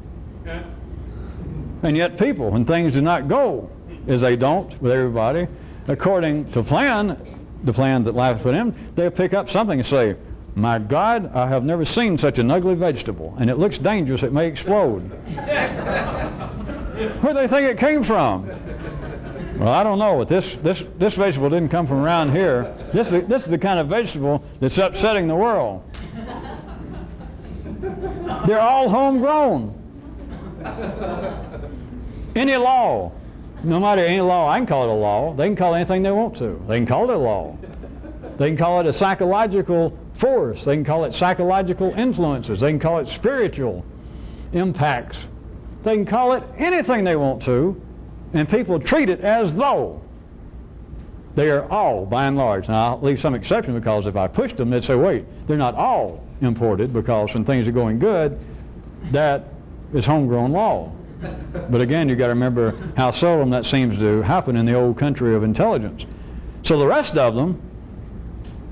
And yet people, when things do not go as they don't with everybody, according to plan, the plans that life has put in, they pick up something and say, my God, I have never seen such an ugly vegetable, and it looks dangerous, it may explode. Where do they think it came from? Well, I don't know, but this vegetable didn't come from around here. This is the kind of vegetable that's upsetting the world. They're all homegrown. Any law, no matter any law, I can call it a law. They can call it anything they want to. They can call it a law. They can call it a psychological force. They can call it psychological influences. They can call it spiritual impacts. They can call it anything they want to, and people treat it as though they are all, by and large. Now, I'll leave some exception, because if I pushed them, they'd say, wait, they're not all imported, because when things are going good, that is homegrown law. But again, you've got to remember how seldom that seems to happen in the old country of intelligence. So the rest of them,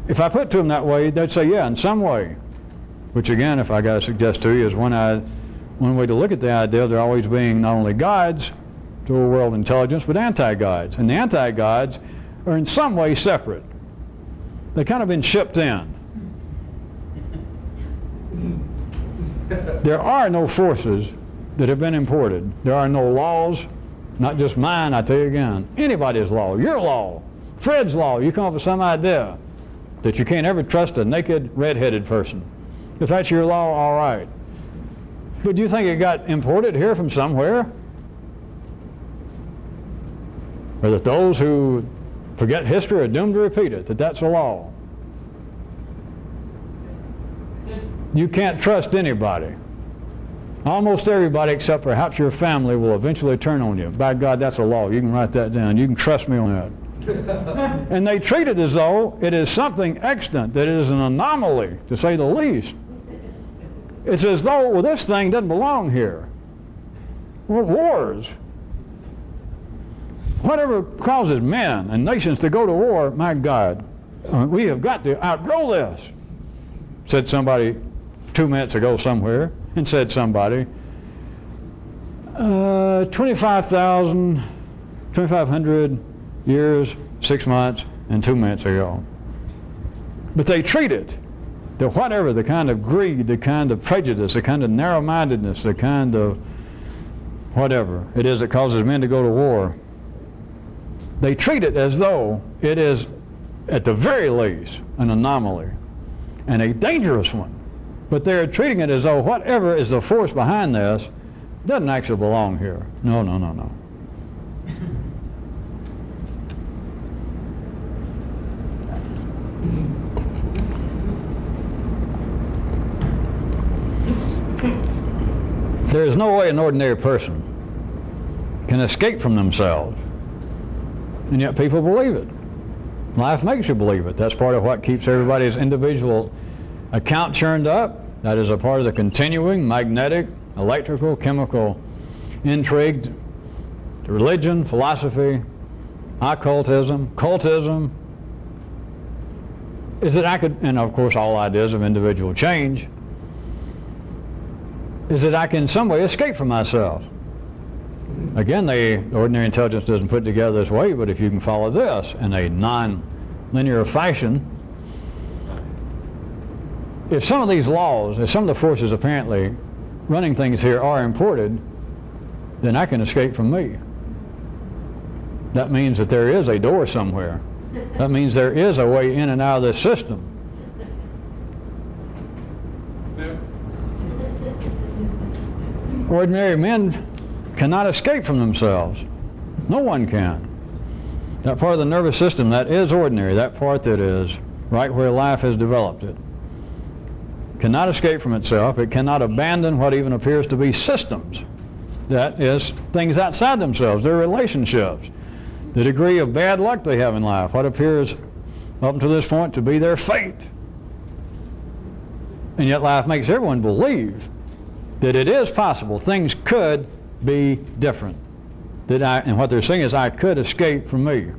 if I put it to them that way, they'd say, yeah, in some way. Which again, if I got to suggest to you, is one way to look at the idea of there always being not only guides to a world intelligence, but anti-guides. And the anti-guides are in some way separate. They've kind of been shipped in. There are no forces that have been imported. There are no laws, not just mine, I tell you again. Anybody's law, your law, Fred's law. You come up with some idea that you can't ever trust a naked, red-headed person. If that's your law, all right. But do you think it got imported here from somewhere? Or that those who forget history are doomed to repeat it, that that's a law? You can't trust anybody. Almost everybody except perhaps your family will eventually turn on you. By God, that's a law. You can write that down. You can trust me on that. And they treat it as though it is something extant, that it is an anomaly, to say the least. It's as though, well, this thing doesn't belong here. Well, wars. Whatever causes men and nations to go to war, my God, we have got to outgrow this, said somebody 2 minutes ago somewhere. And said somebody, 2,500 years, 6 months, and 2 minutes ago. But they treat it that whatever the kind of greed, the kind of prejudice, the kind of narrow-mindedness, the kind of whatever it is that causes men to go to war, they treat it as though it is, at the very least, an anomaly and a dangerous one. But they're treating it as though whatever is the force behind this doesn't actually belong here. No, no, no, no. There is no way an ordinary person can escape from themselves, and yet people believe it. Life makes you believe it. That's part of what keeps everybody's individual account churned up. That is a part of the continuing magnetic, electrical, chemical intrigue to religion, philosophy, occultism, cultism, is that I could, and of course all ideas of individual change, is that I can in some way escape from myself. Again, the ordinary intelligence doesn't put it together this way, but if you can follow this in a non-linear fashion, if some of these laws, if some of the forces apparently running things here are imported, then I can escape from me. That means that there is a door somewhere. That means there is a way in and out of this system. Ordinary men cannot escape from themselves. No one can. That part of the nervous system that is ordinary, that part that is right where life has developed it, cannot escape from itself. It cannot abandon what even appears to be systems. That is, things outside themselves, their relationships, the degree of bad luck they have in life, what appears up to this point to be their fate. And yet life makes everyone believe that it is possible, things could be different. And what they're saying is, I could escape from me.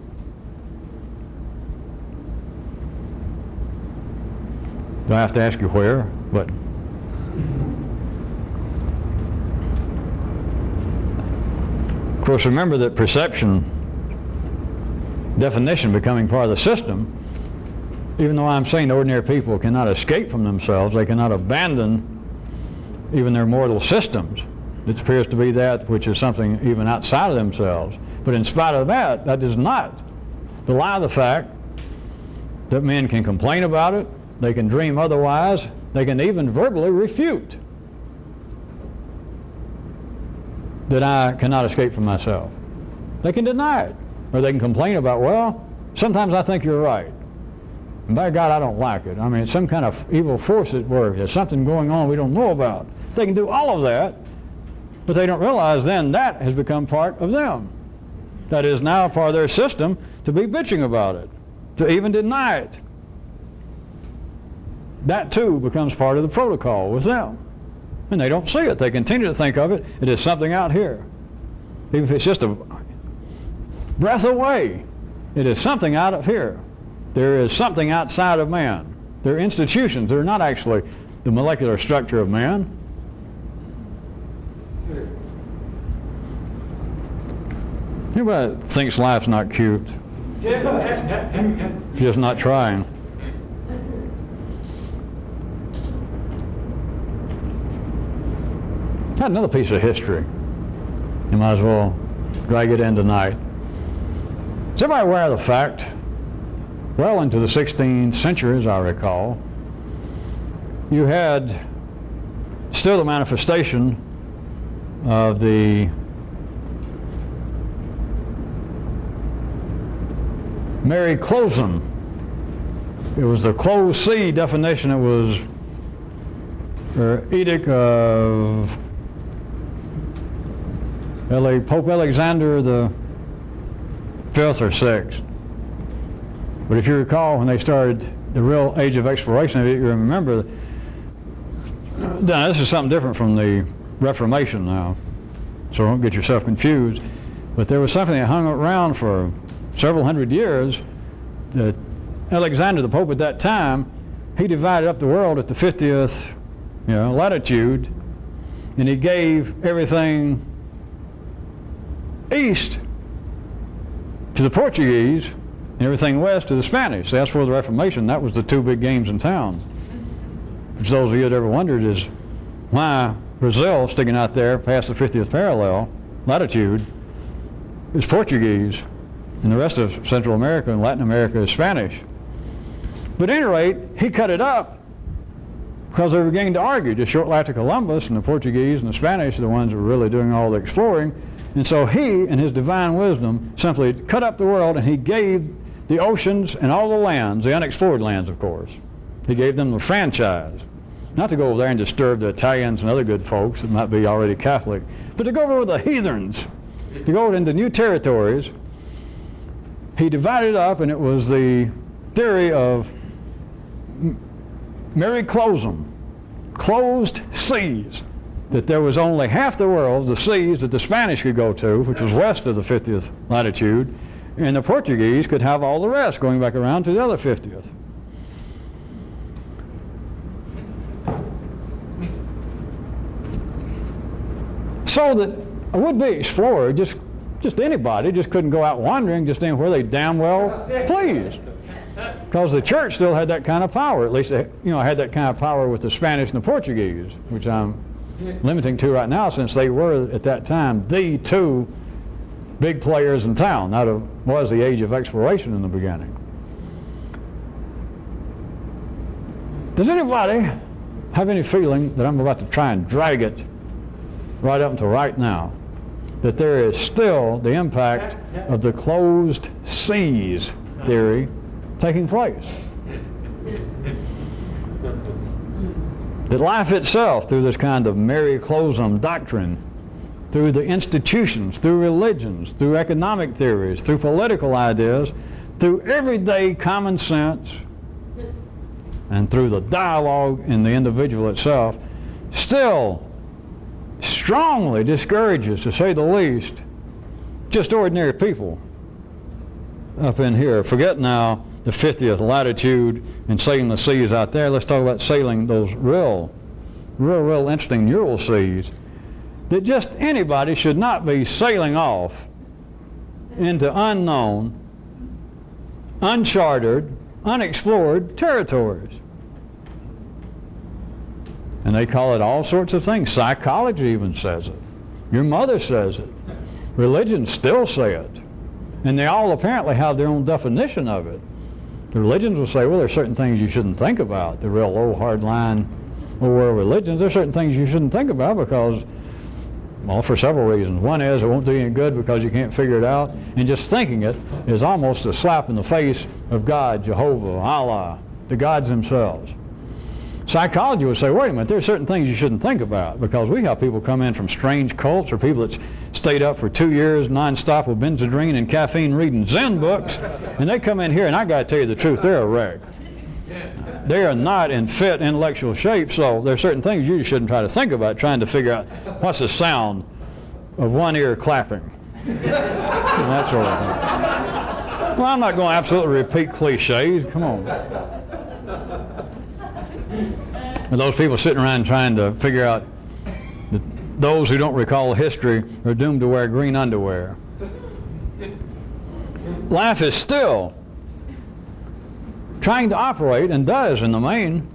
Do I have to ask you where? But of course, remember that perception, definition becoming part of the system, even though I'm saying ordinary people cannot escape from themselves, they cannot abandon even their mortal systems. It appears to be that which is something even outside of themselves. But in spite of that, that does not belie the fact that men can complain about it, they can dream otherwise, they can even verbally refute that I cannot escape from myself. They can deny it, or they can complain about, well, sometimes I think you're right, and by God, I don't like it. I mean, it's some kind of evil force at work. There's something going on we don't know about. They can do all of that, but they don't realize then that has become part of them. That is now part of their system to be bitching about it, to even deny it. That too becomes part of the protocol with them. And they don't see it. They continue to think of it. It is something out here. Even if it's just a breath away, it is something out of here. There is something outside of man. There are institutions. They're not actually the molecular structure of man. Anybody thinks life's not cute? Just not trying. Got another piece of history. You might as well drag it in tonight. Is everybody aware of the fact, well into the 16th century, as I recall, you had still the manifestation of the Mary Closum. It was the closed sea definition. It was her edict of Pope Alexander the 5th or 6th. But if you recall, when they started the real age of exploration, you remember, now this is something different from the Reformation now, so don't get yourself confused. But there was something that hung around for several hundred years, that Alexander, the Pope at that time, he divided up the world at the 50th latitude, and he gave everything east to the Portuguese and everything west to the Spanish. So that's for the Reformation. That was the two big games in town. Which those of you that ever wondered is why Brazil, sticking out there past the 50th parallel latitude, is Portuguese, and the rest of Central America and Latin America is Spanish. But at any rate, he cut it up because they were beginning to argue. Just shortly after Columbus, and the Portuguese and the Spanish are the ones who were really doing all the exploring. And so he, in his divine wisdom, simply cut up the world, and he gave the oceans and all the lands, the unexplored lands, of course, he gave them the franchise. Not to go over there and disturb the Italians and other good folks that might be already Catholic, but to go over with the heathens, to go into new territories. He divided it up, and it was the theory of Mary Closum, closed seas, that there was only half the world, the seas, that the Spanish could go to, which was west of the 50th latitude, and the Portuguese could have all the rest, going back around to the other 50th. So that a would-be explorer, just anybody, just couldn't go out wandering just anywhere they damn well pleased. Because the church still had that kind of power. At least they, had that kind of power with the Spanish and the Portuguese, which I'm limiting to right now, since they were at that time the two big players in town. That was the age of exploration in the beginning. Does anybody have any feeling that I'm about to try and drag it right up until right now, that there is still the impact of the closed seas theory taking place? That life itself, through this kind of Mary Closum doctrine, through the institutions, through religions, through economic theories, through political ideas, through everyday common sense, and through the dialogue in the individual itself, still strongly discourages, to say the least, just ordinary people up in here. Forget now the 50th latitude and sailing the seas out there. Let's talk about sailing those real interesting Ural seas, that just anybody should not be sailing off into unknown, uncharted, unexplored territories. And they call it all sorts of things. Psychology even says it. Your mother says it. Religions still say it. And they all apparently have their own definition of it. The religions will say, well, there's certain things you shouldn't think about. The real old hard line old world religions, there's certain things you shouldn't think about because Well, for several reasons. One is it won't do you any good because you can't figure it out. And just thinking it is almost a slap in the face of God, Jehovah, Allah, the gods themselves. Psychology would say, wait a minute, there are certain things you shouldn't think about, because we have people come in from strange cults or people that stayed up for 2 years nonstop with benzodrine and caffeine reading Zen books, and they come in here, and I got to tell you the truth, they're a wreck. They are not in fit intellectual shape, so there are certain things you shouldn't try to think about trying to figure out what's the sound of one ear clapping. And that sort of thing. Well, I'm not going to absolutely repeat cliches. Come on. And those people sitting around trying to figure out that those who don't recall history are doomed to wear green underwear. Life is still trying to operate, and does in the main,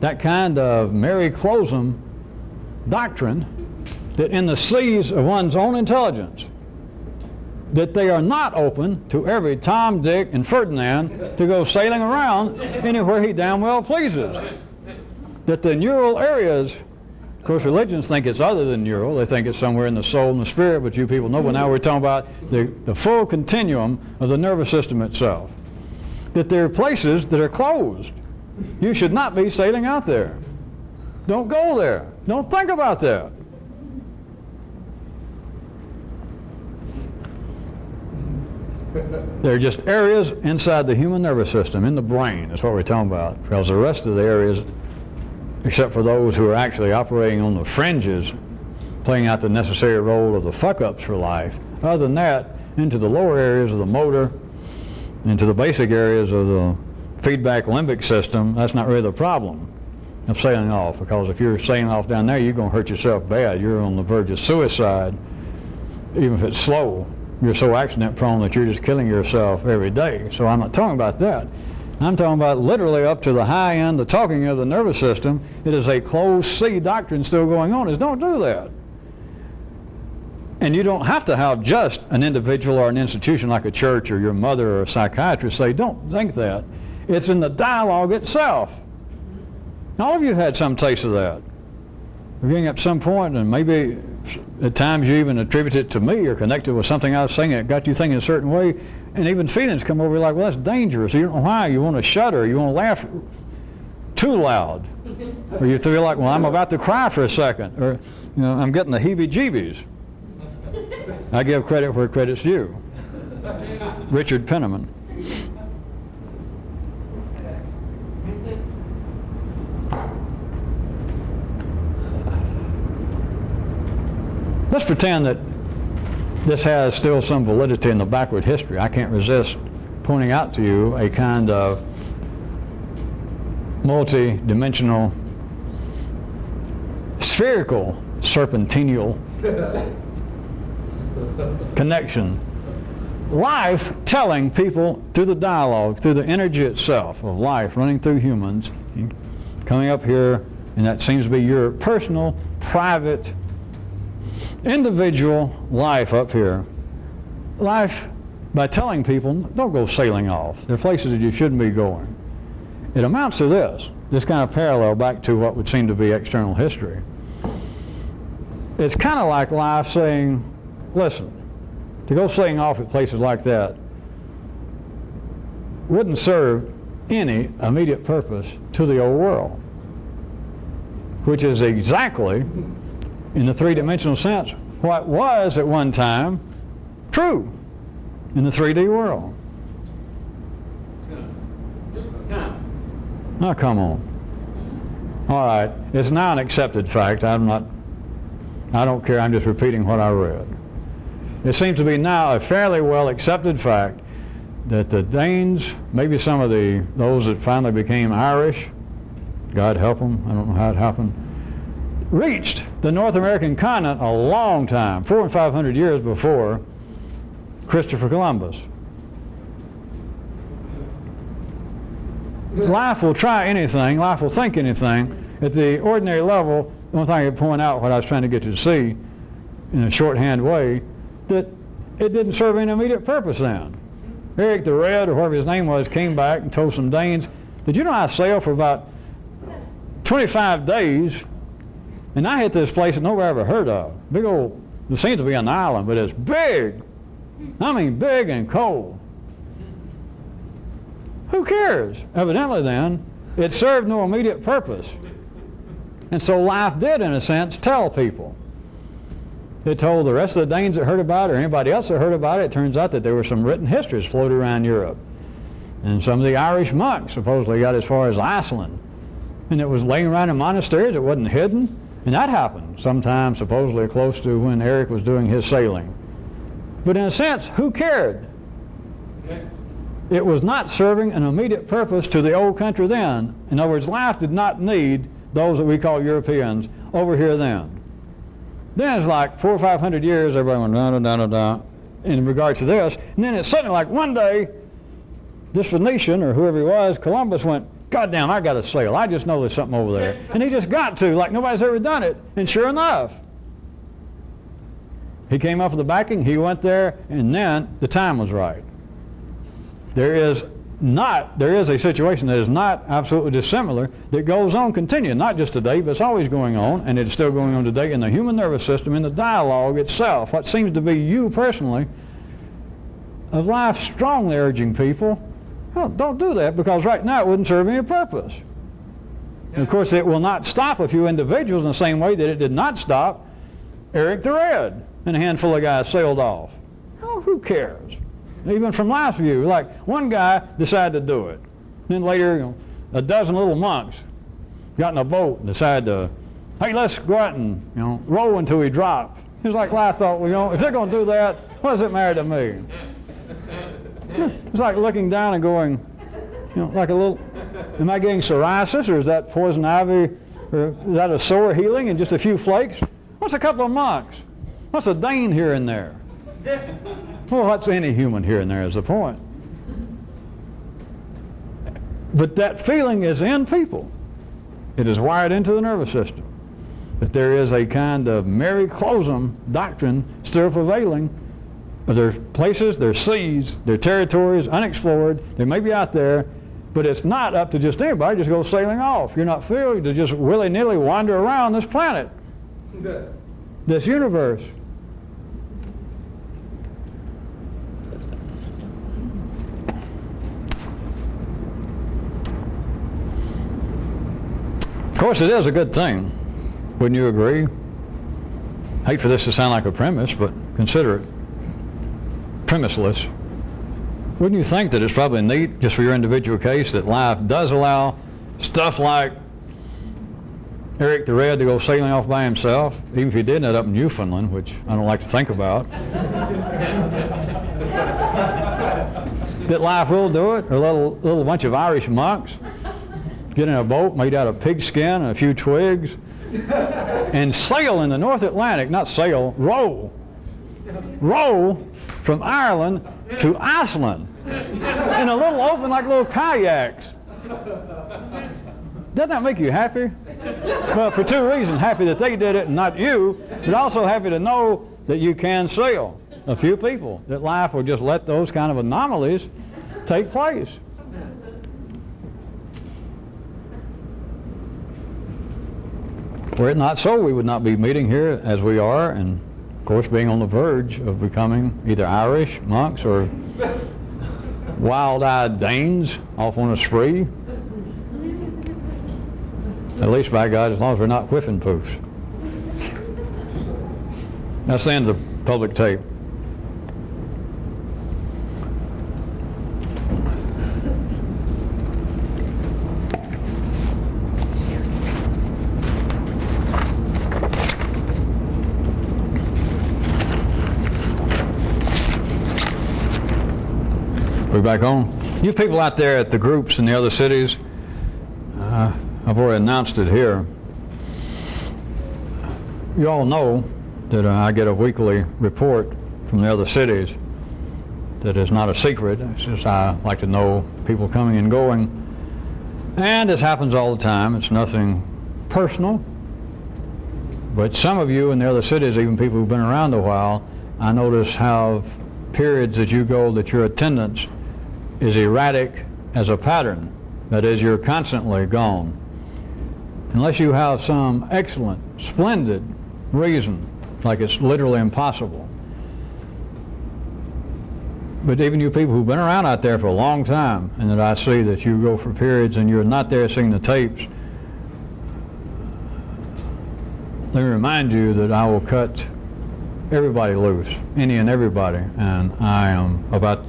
that kind of Mary Closum doctrine that in the seas of one's own intelligence, that they are not open to every Tom, Dick, and Ferdinand to go sailing around anywhere he damn well pleases. That the neural areas, of course religions think it's other than neural, they think it's somewhere in the soul and the spirit, but you people know, but now we're talking about the full continuum of the nervous system itself. That there are places that are closed. You should not be sailing out there. Don't go there. Don't think about that. They're just areas inside the human nervous system, in the brain, is what we're talking about. Because the rest of the areas, except for those who are actually operating on the fringes, playing out the necessary role of the fuck-ups for life, other than that, into the lower areas of the motor, into the basic areas of the feedback limbic system, that's not really the problem of sailing off. Because if you're sailing off down there, you're going to hurt yourself bad. You're on the verge of suicide, even if it's slow. You're so accident prone that you're just killing yourself every day. So I'm not talking about that. I'm talking about literally up to the high end, the talking of the nervous system. It is a closed sea doctrine still going on. Is don't do that. And you don't have to have just an individual or an institution like a church or your mother or a psychiatrist say, don't think that. It's in the dialogue itself. All of you had some taste of that. Beginning at some point, and maybe at times you even attribute it to me or connect it with something I was saying that got you thinking a certain way, and even feelings come over like, well, that's dangerous. You don't know why. You want to shudder. You want to laugh too loud. Or you feel like, well, I'm about to cry for a second. Or, you know, I'm getting the heebie-jeebies. I give credit where credit's due. Richard Penniman. Let's pretend that this has still some validity in the backward history. I can't resist pointing out to you a kind of multi-dimensional, spherical, serpentinial connection. Life telling people through the dialogue, through the energy itself of life running through humans, coming up here, and that seems to be your personal, private, individual life up here. Life by telling people, don't go sailing off. There are places that you shouldn't be going. It amounts to this kind of parallel back to what would seem to be external history. It's kind of like life saying, listen, to go sailing off at places like that wouldn't serve any immediate purpose to the old world, which is exactly, in the three-dimensional sense, what was at one time true in the 3D world. Now come on. All right, it's now an accepted fact. I don't care, I'm just repeating what I read. It seems to be now a fairly well accepted fact that the Danes, maybe some of those that finally became Irish, God help them, I don't know how it happened, reached the North American continent a long time, 400 and 500 years before Christopher Columbus. Life will try anything, life will think anything. At the ordinary level, the one thing I could point out what I was trying to get you to see in a shorthand way, that it didn't serve any immediate purpose then. Eric the Red, or whatever his name was, came back and told some Danes, did you know I sailed for about 25 days And I hit this place that nobody ever heard of. Big old, it seems to be an island, but it's big. I mean big and cold. Who cares? Evidently then, it served no immediate purpose. And so life did, in a sense, tell people. It told the rest of the Danes that heard about it, or anybody else that heard about it. It turns out that there were some written histories floated around Europe. And some of the Irish monks supposedly got as far as Iceland. And it was laying around in monasteries. It wasn't hidden. And that happened sometime supposedly close to when Eric was doing his sailing. But in a sense, who cared? It was not serving an immediate purpose to the old country then. In other words, life did not need those that we call Europeans over here then. Then it's like 400 or 500 years, everybody went da-da-da-da-da in regards to this. And then it's suddenly like one day, this Venetian, or whoever he was, Columbus went, God damn, I got to sail. I just know there's something over there. And he just got to, like nobody's ever done it. And sure enough, he came up with the backing, he went there, and then the time was right. There is a situation that is not absolutely dissimilar that goes on continuing, not just today, but it's always going on, and it's still going on today in the human nervous system, in the dialogue itself, what seems to be you personally, of life strongly urging people, well, don't do that, because right now it wouldn't serve any purpose. And of course it will not stop a few individuals in the same way that it did not stop Eric the Red, and a handful of guys sailed off. Oh, who cares? Even from life's view, like one guy decided to do it. Then later, a dozen little monks got in a boat and decided to, hey, let's go out and row until we drop. It's like life thought, well, if they're going to do that, what does it matter to me? It's like looking down and going, like a little, am I getting psoriasis, or is that poison ivy, or is that a sore healing and just a few flakes? What's a couple of monks? What's a Dane here and there? Well, what's any human here and there is the point. But that feeling is in people. It is wired into the nervous system. That there is a kind of Mary Closum doctrine still prevailing. But there's places, there's seas, there's territories unexplored. They may be out there, but it's not up to just anybody just go sailing off. You're not free to just willy-nilly wander around this planet, this universe. Of course, it is a good thing. Wouldn't you agree? Hate for this to sound like a premise, but consider it premiseless. Wouldn't you think that it's probably neat, just for your individual case, that life does allow stuff like Eric the Red to go sailing off by himself, even if he did end up in Newfoundland, which I don't like to think about. That life will do it, or a little bunch of Irish monks get in a boat made out of pigskin and a few twigs and sail in the North Atlantic, not sail, row from Ireland to Iceland in a little open, like little kayaks. Doesn't that make you happy? Well, for two reasons. Happy that they did it and not you, but also happy to know that you can sail. A few people, that life will just let those kind of anomalies take place. Were it not so, we would not be meeting here as we are, and of course being on the verge of becoming either Irish monks or wild-eyed Danes off on a spree. At least, by God, as long as we're not whiffing poofs. That's the end of the public tape. We're back on. You people out there at the groups in the other cities, I've already announced it here. You all know that I get a weekly report from the other cities. That is not a secret. It's just I like to know people coming and going. And this happens all the time. It's nothing personal. But some of you in the other cities, even people who've been around a while, I notice have periods that you go that your attendance is erratic as a pattern. That is, you're constantly gone. unless you have some excellent, splendid reason, like it's literally impossible. But even you people who've been around out there for a long time, and that I see that you go for periods and you're not there seeing the tapes, let me remind you that I will cut everybody loose, any and everybody, and I am about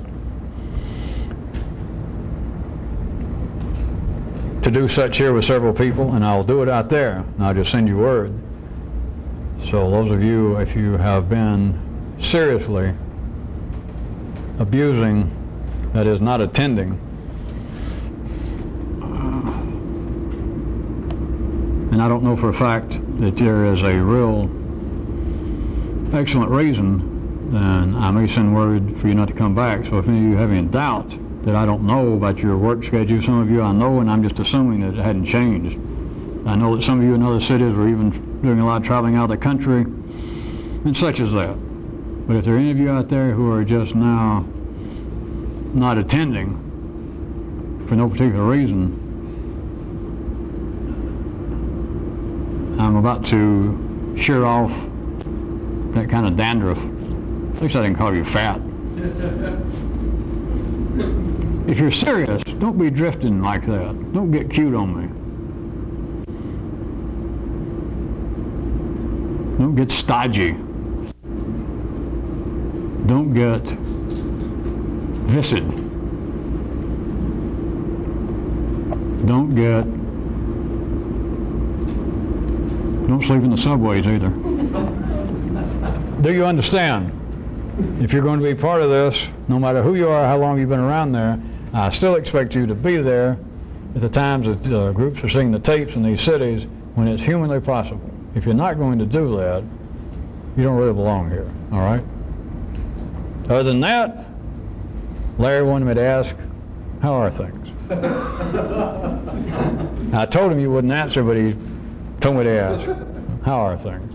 to do such here with several people, and I'll do it out there, and I'll just send you word. So those of you, if you have been seriously abusing, that is not attending, and I don't know for a fact that there is a real excellent reason, then I may send word for you not to come back. So if any of you have any doubt that I don't know about your work schedule, some of you I know, and I'm just assuming that it hadn't changed. I know that some of you in other cities were even doing a lot of traveling out of the country, and such as that. But if there are any of you out there who are just now not attending for no particular reason, I'm about to shear off that kind of dandruff. At least I didn't call you fat. If you're serious, don't be drifting like that. Don't get cute on me. Don't get stodgy. Don't get viscid. Don't sleep in the subways either. Do you understand? If you're going to be part of this, no matter who you are, how long you've been around there, I still expect you to be there at the times that groups are seeing the tapes in these cities when it's humanly possible. If you're not going to do that, you don't really belong here, all right? Other than that, Larry wanted me to ask, how are things? I told him you wouldn't answer, but he told me to ask, how are things?